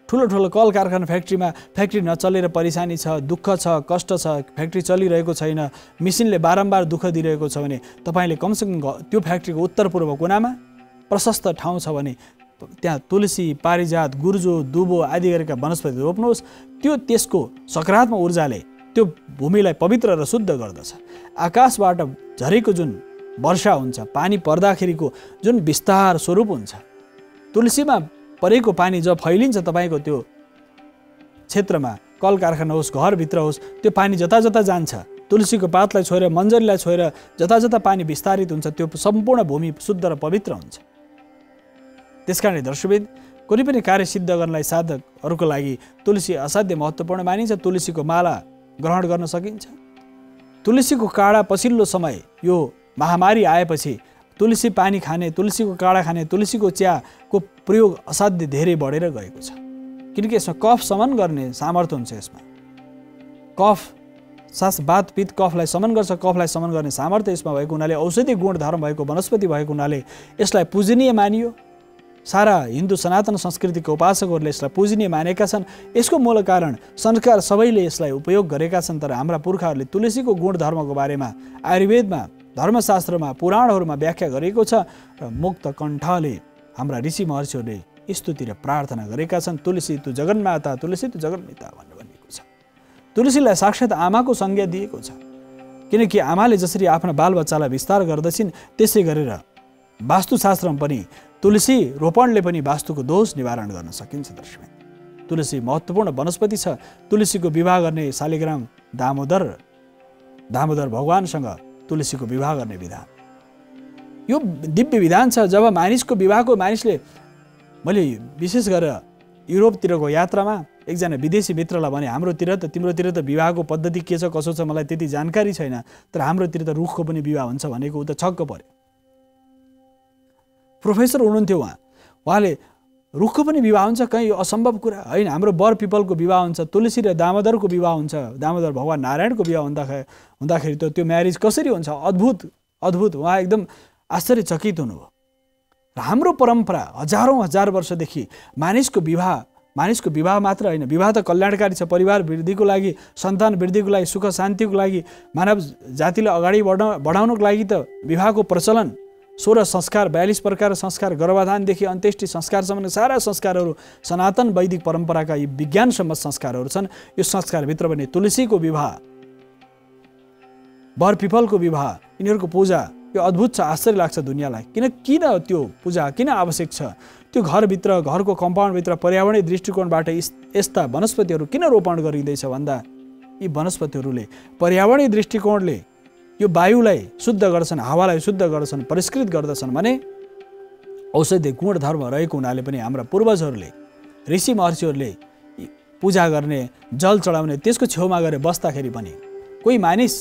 ठुलो ठुलो कल कारखाना फ्याक्ट्री नचलेर परेशानी छ, दुःख छ, कष्ट छ, फ्याक्ट्री चलिरहेको छैन, मेसिनले बारम्बार दुःख दिइरहेको छ भने तपाईँले कमसेकम त्यो फ्याक्ट्रीको उत्तर पूर्व कुनामा प्रशस्त ठाउँ छ भने त्यहाँ तुलसी, पारिजात, गुर्जो, दुबो आदि गरेका वनस्पति रोप्नुहोस्। त्यो त्यसको सकारात्मक ऊर्जाले त्यो भूमिलाई पवित्र र शुद्ध गर्दछ। आकाशबाट झरेको जुन वर्षा हुन्छ, पानी पर्दाखेरिको जुन विस्तार स्वरूप हुन्छ, तुलसीमा परेको पानी जब फैलिन्छ तपाईँको त्यो क्षेत्रमा, कल कारखाना होस्, घरभित्र होस्, त्यो पानी जता जता जान्छ, तुलसीको पातलाई छोएर, मन्जरीलाई छोएर जता जता पानी विस्तारित हुन्छ, त्यो सम्पूर्ण भूमि शुद्ध र पवित्र हुन्छ। त्यसकारणले दर्शकवृन्द, कुनै पनि कार्य सिद्ध गर्नलाई साधकहरूको लागि तुलसी असाध्य महत्त्वपूर्ण मानिन्छ। तुलसीको माला ग्रहण गर्न सकिन्छ। तुलसीको काँडा पछिल्लो समय यो महामारी आएपछि तुलसी पानी खाने, तुलसीको काँडा खाने, तुलसीको चियाको प्रयोग असाध्य धेरै बढेर गएको छ। किनकि यसमा कफ समन गर्ने सामर्थ्य हुन्छ। यसमा कफ, सास, बात, पित्त, कफलाई समन गर्छ। कफलाई समन गर्ने सामर्थ्य यसमा भएको हुनाले, औषधि गुणधर्म भएको वनस्पति भएको हुनाले यसलाई पूजनीय मानियो। सारा हिन्दू सनातन संस्कृतिको उपासकहरूले यसलाई पूजनीय मानेका छन्। यसको मूल कारण संस्कार सबैले यसलाई उपयोग गरेका छन्। तर हाम्रा पुर्खाहरूले तुलसीको गुणधर्मको बारेमा आयुर्वेदमा, धर्मशास्त्रमा, पुराणहरूमा व्याख्या गरेको छ र मुक्त कण्ठले हाम्रा ऋषि महर्षिहरूले स्तुति र प्रार्थना गरेका छन्। तुलसी तु जगन्माता, तुलसी तु जगन्मिता भनेर भनिएको छ। तुलसीलाई साक्षात् आमाको संज्ञा दिएको छ। किनकि आमाले जसरी आफ्ना बालबच्चालाई विस्तार गर्दछिन् त्यसै गरेर वास्तुशास्त्रमा पनि तुलसी रोपणले पनि वास्तुको दोष निवारण गर्न सकिन्छ। दर्शक, तुलसी महत्त्वपूर्ण वनस्पति छ। तुलसीको विवाह गर्ने शालिग्राम दामोदर भगवानसँग तुलसीको विवाह गर्ने विधान, यो दिव्य विधान छ। जब मानिसको विवाहको, मानिसले, मैले विशेष गरेर युरोपतिरको यात्रामा एकजना विदेशी मित्रलाई भने हाम्रोतिर त, तिम्रोतिर त विवाहको पद्धति के छ कसो छ मलाई त्यति जानकारी छैन, तर हाम्रोतिर त रुखको पनि विवाह हुन्छ भनेको ऊ त छक्क पर्यो। प्रोफेसर हुनुहुन्थ्यो उहाँले रुखको पनि विवाह हुन्छ, कहीँ असम्भव कुरा होइन। हाम्रो बर पिपलको विवाह हुन्छ, तुलसी र दामोदरको विवाह हुन्छ, दामोदर भगवान नारायणको विवाह हुँदाखेरि त त्यो म्यारिज कसरी हुन्छ? अद्भुत। उहाँ एकदम आश्चर्यचकित हुनुभयो। र हाम्रो परम्परा हजार वर्षदेखि मानिसको विवाह मात्र होइन, विवाह त कल्याणकारी छ। परिवार वृद्धिको लागि, सन्तान वृद्धिको लागि, सुख शान्तिको लागि, मानव जातिलाई अगाडि बढाउनको लागि त विवाहको प्रचलन 16 संस्कार, 42 प्रकार संस्कार, गर्भाधानदेखि अन्त्येष्टि संस्कारसम्म सारा संस्कारहरू सनातन वैदिक परम्पराका यी विज्ञानसम्मत संस्कारहरू छन्। यो संस्कारभित्र पनि तुलसीको विवाह, बर पिपलको विवाह, यिनीहरूको पूजा यो अद्भुत छ, आश्चर्य लाग्छ दुनियाँलाई। किन त्यो पूजा किन आवश्यक छ? त्यो घरभित्र, घरको कम्पाउन्डभित्र पर्यावरणीय दृष्टिकोणबाट यस्ता वनस्पतिहरू किन रोपण गरिँदैछ भन्दा यी वनस्पतिहरूले पर्यावरणीय दृष्टिकोणले यो वायुलाई शुद्ध गर्छन्, हावालाई शुद्ध गर्छन्, परिष्कृत गर्दछन् भने औषधि गुणधर्म रहेको हुनाले पनि हाम्रा पूर्वजहरूले, ऋषि महर्षिहरूले पूजा गर्ने, जल चढाउने, त्यसको छेउमा गएर बस्दाखेरि पनि कोही मानिस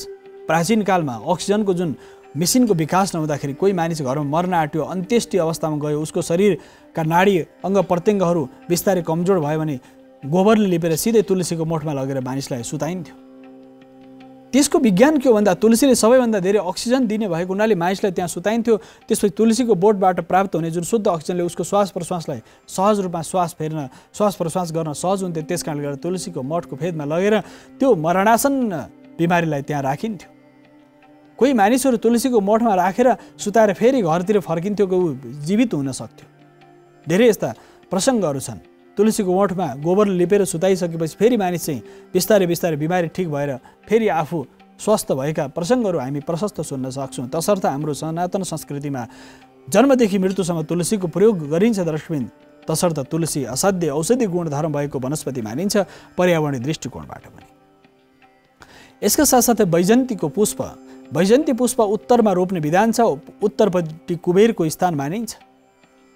प्राचीन कालमा अक्सिजनको जुन मेसिनको विकास नहुँदाखेरि कोही मानिस घरमा मर्न आँट्यो, अन्त्येष्टि अवस्थामा गयो, उसको शरीरका नाडी अङ्ग प्रत्यङ्गहरू बिस्तारै कमजोर भयो भने गोबरले लिपेर सिधै तुलसीको मोठमा लगेर मानिसलाई सुताइन्थ्यो। त्यसको विज्ञान के हो भन्दा तुलसीले सबैभन्दा धेरै अक्सिजन दिने भएको हुनाले मानिसलाई त्यहाँ सुताइन्थ्यो। त्यसपछि तुलसीको बोटबाट प्राप्त हुने जुन शुद्ध अक्सिजनले उसको श्वास प्रश्वासलाई सहज रूपमा श्वास प्रश्वास गर्न सहज हुन्थ्यो। त्यस कारणले गर्दा तुलसीको मठको फेदमा लगेर त्यो मरणासन्न बिमारीलाई त्यहाँ राखिन्थ्यो। कोही मानिसहरू तुलसीको मठमा राखेर सुताएर फेरि घरतिर फर्किन्थ्यो, जीवित हुन सक्थ्यो। धेरै यस्ता प्रसङ्गहरू छन्। तुलसीको मठमा गोबरले लिपेर सुताइसकेपछि फेरि मानिस चाहिँ बिस्तारै बिस्तारै बिमारी ठिक भएर फेरि आफू स्वस्थ भएका प्रसङ्गहरू हामी प्रशस्त सुन्न सक्छौँ। तसर्थ हाम्रो सनातन संस्कृतिमा जन्मदेखि मृत्युसम्म तुलसीको प्रयोग गरिन्छ दर्शकवृन्द। तसर्थ तुलसी असाध्य औषधि गुणधर्म भएको वनस्पति मानिन्छ पर्यावरणीय दृष्टिकोणबाट पनि। यसका साथसाथै वैजयन्ती पुष्प उत्तरमा रोप्ने विधान छ। उत्तरपट्टि कुबेरको स्थान मानिन्छ।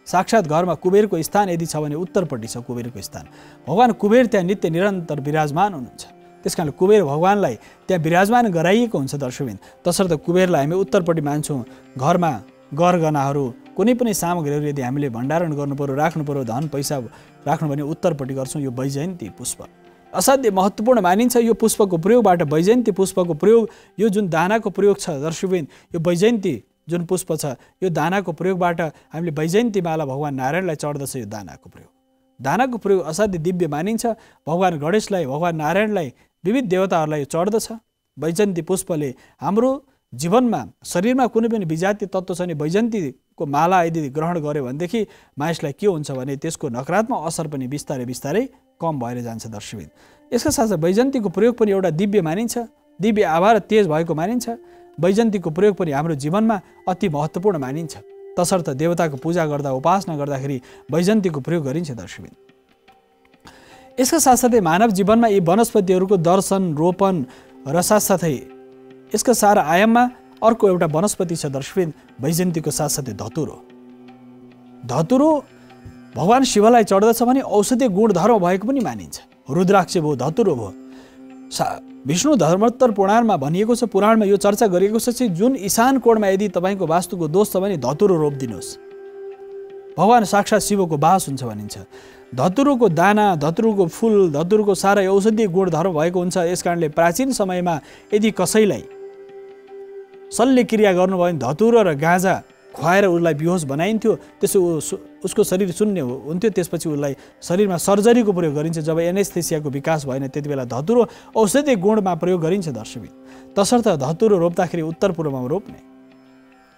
साक्षात घरमा कुबेरको स्थान यदि छ भने उत्तरपट्टि छ कुबेरको स्थान। भगवान कुबेर त्यहाँ नित्य निरन्तर विराजमान हुनुहुन्छ। त्यस कारण कुबेर भगवानलाई त्यहाँ विराजमान गराइएको हुन्छ दर्शकवृन्द। तसर्थ कुबेरलाई हामी उत्तरपट्टि मान्छौँ। घरमा गरगहनाहरू, कुनै पनि सामग्रीहरू यदि हामीले भण्डारण गर्नु पर्यो, राख्नु पर्यो, धन पैसा राख्नु भने उत्तरपट्टि गर्छौँ। यो वैजयन्ती पुष्प असाध्य महत्त्वपूर्ण मानिन्छ। यो पुष्पको प्रयोगबाट, वैजयन्ती पुष्पको प्रयोग, यो जुन दानाको प्रयोग छ दर्शकवृन्द, यो वैजयन्ती जुन पुष्प छ यो दानाको प्रयोगबाट हामीले वैजयन्ती माला भगवान नारायणलाई चढ्दछ। यो दानाको प्रयोग असाध्य दिव्य मानिन्छ। भगवान गणेशलाई, भगवान नारायणलाई, विविध देवताहरूलाई चढ्दछ। वैजयन्ती पुष्पले हाम्रो जीवनमा, शरीरमा कुनै पनि विजातीय तत्त्व छ भने वैजयन्तीको माला यदि ग्रहण गर्यो भनेदेखि मानिसलाई के हुन्छ भने त्यसको नकारात्मक असर पनि बिस्तारै बिस्तारै कम भएर जान्छ दर्शकवृन्द। यसका साथै वैजयन्तीको प्रयोग पनि एउटा दिव्य मानिन्छ, दिव्य आभा र तेज भएको मानिन्छ। वैजयन्तीको प्रयोग पनि हाम्रो जीवनमा अति महत्त्वपूर्ण मानिन्छ। तसर्थ देवताको पूजा गर्दा, उपासना गर्दाखेरि वैजयन्तीको प्रयोग गरिन्छ दर्शकवृन्द। यसका साथसाथै मानव जीवनमा यी वनस्पतिहरूको दर्शन, रोपण र साथसाथै यसका सारा आयाममा अर्को एउटा वनस्पति छ दर्शकवृन्द, वैजयन्तीको साथसाथै धतुरो। धतुरो भगवान शिवलाई चढ्दछ भने औषधीय गुणधर्म भएको पनि मानिन्छ। रुद्राक्ष भयो, धतुरो भयो। विष्णु धर्मोत्तर पुराणमा भनिएको छ, पुराणमा यो चर्चा गरिएको छ कि जुन ईशान कोणमा यदि तपाईँको वास्तुको दोष छ भने धतुरो रोपिदिनुहोस्, भगवान साक्षात् शिवको वास हुन्छ भनिन्छ। धतुरोको दाना, धतुरोको फुल, धतुरोको सारा औषधीय गुणधर्म भएको हुन्छ। यस कारणले प्राचीन समयमा यदि कसैलाई शल्यक्रिया गर्नुभयो भने धतुरो र गाँजा खुवाएर उसलाई बेहोस बनाइन्थ्यो। त्यसो उसको शरीर शून्य हुन्थ्यो। त्यसपछि उसलाई शरीरमा सर्जरीको प्रयोग गरिन्छ। जब एनेस्थेसियाको विकास भएन त्यति बेला धतुरो औषधीय गुणमा प्रयोग गरिन्छ दर्शकवृन्द। तसर्थ धतुरो रोप्दाखेरि उत्तर पूर्वमा रोप्ने।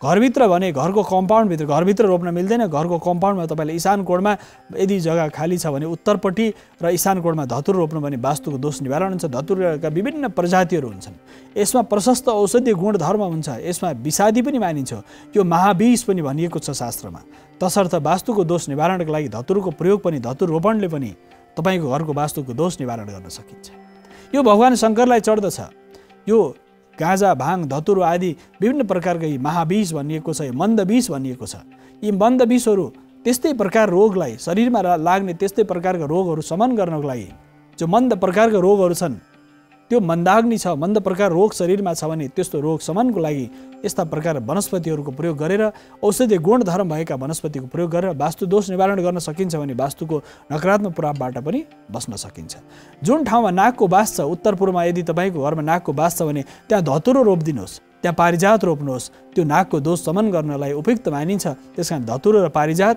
घरभित्र भने घरको कम्पाउन्डभित्र, घरभित्र रोप्न मिल्दैन। घरको कम्पाउन्डमा तपाईँले ईशान कोणमा यदि जग्गा खाली छ भने उत्तरपट्टि र ईशान कोणमा धतुरो रोप्नु भने वास्तुको दोष निवारण हुन्छ। धतुरोका विभिन्न प्रजातिहरू हुन्छन्। यसमा प्रशस्त औषधीय गुणधर्म हुन्छ। यसमा विषादी पनि मानिन्छ। यो महाविष पनि भनिएको छ शास्त्रमा। तसर्थ वास्तुको दोष निवारणको लागि धतुरोको प्रयोग पनि, धतुरो रोपणले पनि तपाईँको घरको वास्तुको दोष निवारण गर्न सकिन्छ। यो भगवान शङ्करलाई चढ्दछ। यो गाँजा, भाङ, धतुरो आदि विभिन्न प्रकारका यी महाविष भनिएको छ, मन्दविष भनिएको छ। यी मन्दविषहरू त्यस्तै प्रकार रोगलाई, शरीरमा लाग्ने त्यस्तै प्रकारका रोगहरू शमन गर्नको लागि, जो मन्द प्रकारका रोगहरू छन्, त्यो मन्दाग्नि छ, मन्द प्रकार रोग शरीरमा छ भने त्यस्तो रोग शमनको लागि यस्ता प्रकार वनस्पतिहरूको प्रयोग गरेर, औषधीय गुणधर्म भएका वनस्पतिको प्रयोग गरेर वास्तु दोष निवारण गर्न सकिन्छ भने वास्तुको नकारात्मक प्रभावबाट पनि बस्न सकिन्छ। जुन ठाउँमा नागको बास छ, उत्तर पूर्वमा यदि तपाईँको घरमा नागको बास छ भने त्यहाँ धतुरो रोपिदिनुहोस्, त्यहाँ पारिजात रोप्नुहोस्। त्यो नागको दोष शमन गर्नलाई उपयुक्त मानिन्छ। त्यस कारण धतुरो र पारिजात,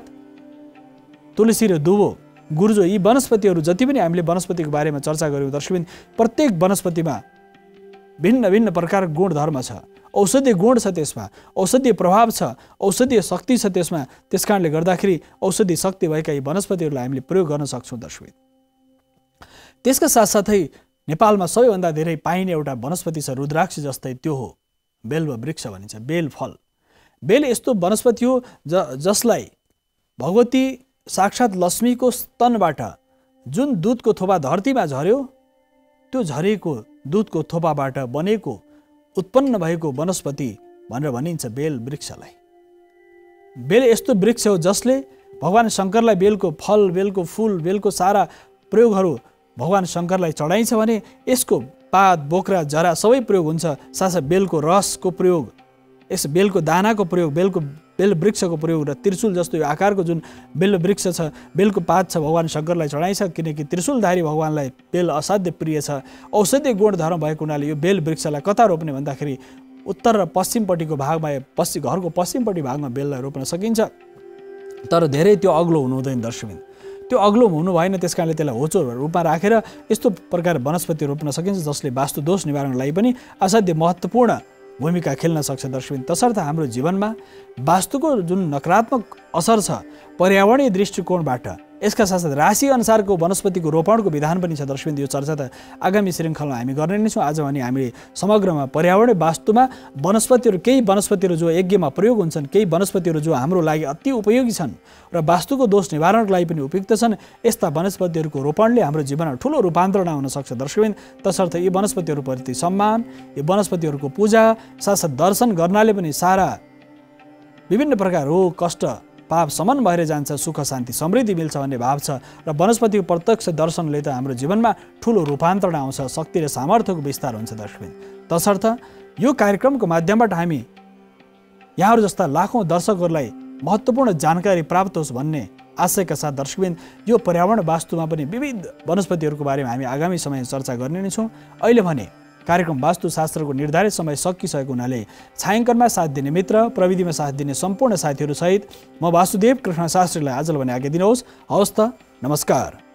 तुलसी र दुबो, गुर्जो, यी वनस्पतिहरू जति पनि हामीले वनस्पतिको बारेमा चर्चा गऱ्यौँ दर्शकवृन्द, प्रत्येक वनस्पतिमा भिन्न भिन्न प्रकारको गुणधर्म छ। औषधीय गुण छ, त्यसमा औषधीय प्रभाव छ, औषधीय शक्ति छ त्यसमा। त्यस कारणले गर्दाखेरि औषधीय शक्ति भएका यी वनस्पतिहरूलाई हामीले प्रयोग गर्न सक्छौँ दर्शकवृन्द। त्यसका साथसाथै नेपालमा सबैभन्दा धेरै पाइने एउटा वनस्पति छ रुद्राक्ष जस्तै, त्यो हो बेल्व वृक्ष भनिन्छ, बेल फल। बेल यस्तो वनस्पति हो जसलाई भगवती साक्षात लक्ष्मीको स्तनबाट जुन दुधको थोपा धरतीमा झर्यो, त्यो झरेको दुधको थोपाबाट बनेको उत्पन्न भएको वनस्पति भनेर भनिन्छ बेल वृक्षलाई। बेल यस्तो वृक्ष हो जसले भगवान शङ्करलाई बेलको फल, बेलको फूल, बेलको सारा प्रयोगहरू भगवान शङ्करलाई चढाइन्छ भने यसको पात, बोक्रा, जरा सबै प्रयोग हुन्छ। साथसाथ बेलको रसको प्रयोग, यस बेलको दानाको प्रयोग, बेल वृक्षको प्रयोग र त्रिशूल जस्तो यो आकारको जुन बेल वृक्ष छ, बेलको पात छ, भगवान शङ्करलाई चढाइन्छ किनकि त्रिशूलधारी भगवानलाई बेल असाध्य प्रिय छ। औषधीय गुण धर्म भएको हुनाले यो बेल वृक्षलाई कता रोप्ने भन्दाखेरि उत्तर र पश्चिमपट्टिको भागमा, घरको पश्चिमपट्टि भागमा बेललाई रोप्न सकिन्छ। तर धेरै त्यो अग्लो हुनु हुँदैन दर्शकबिन, त्यो अग्लो हुनु भएन, त्यस कारणले त्यसलाई होचो रूपमा राखेर यस्तो प्रकार वनस्पति रोप्न सकिन्छ जसले वास्तु दोष निवारणलाई पनि असाध्य महत्त्वपूर्ण भूमिका खेल्न सक्छ दर्शकबिन। तसर्थ हाम्रो जीवनमा वास्तुको जुन नकारात्मक असर छ पर्यावरणीय दृष्टिकोणबाट, यसका साथसाथ राशि अनुसारको वनस्पतिको रोपणको विधान पनि छ दर्शकबिन। यो चर्चा त आगामी श्रृङ्खलामा हामी गर्ने नै छौँ। आज भने हामीले समग्रमा पर्यावरणीय वास्तुमा वनस्पतिहरू, केही वनस्पतिहरू जो यज्ञमा प्रयोग हुन्छन्, केही वनस्पतिहरू जो हाम्रो लागि अति उपयोगी छन् र वास्तुको दोष निवारणको लागि पनि उपयुक्त छन्, यस्ता वनस्पतिहरूको रोपणले हाम्रो जीवनमा ठुलो रूपान्तरण आउन सक्छ दर्शकबिन। तसर्थ यी वनस्पतिहरूप्रति सम्मान, यी वनस्पतिहरूको पूजा, साथसाथ दर्शन गर्नाले पनि सारा विभिन्न प्रकार रोग, कष्ट, पाप समन भएर जान्छ, सुख, शान्ति, समृद्धि मिल्छ भन्ने भाव छ। र वनस्पतिको प्रत्यक्ष दर्शनले त हाम्रो जीवनमा ठुलो रूपान्तरण आउँछ, शक्ति र सामर्थ्यको विस्तार हुन्छ दर्शकबिन। तसर्थ यो कार्यक्रमको माध्यमबाट हामी यहाँहरू जस्ता लाखौँ दर्शकहरूलाई महत्त्वपूर्ण जानकारी प्राप्त होस् भन्ने आशयका साथ दर्शकबिन यो पर्यावरण वास्तुमा पनि विविध वनस्पतिहरूको बारेमा हामी आगामी समयमा चर्चा गर्ने नै छौँ। अहिले भने कार्यक्रम वास्तुशास्त्रको निर्धारित समय सकिसकेको हुनाले छायाङ्कनमा साथ दिने मित्र, प्रविधिमा साथ दिने सम्पूर्ण साथीहरू सहित म वासुदेव कृष्ण शास्त्रीलाई आजलाई भने आज्ञा दिनुहोस्। हवस् त, नमस्कार।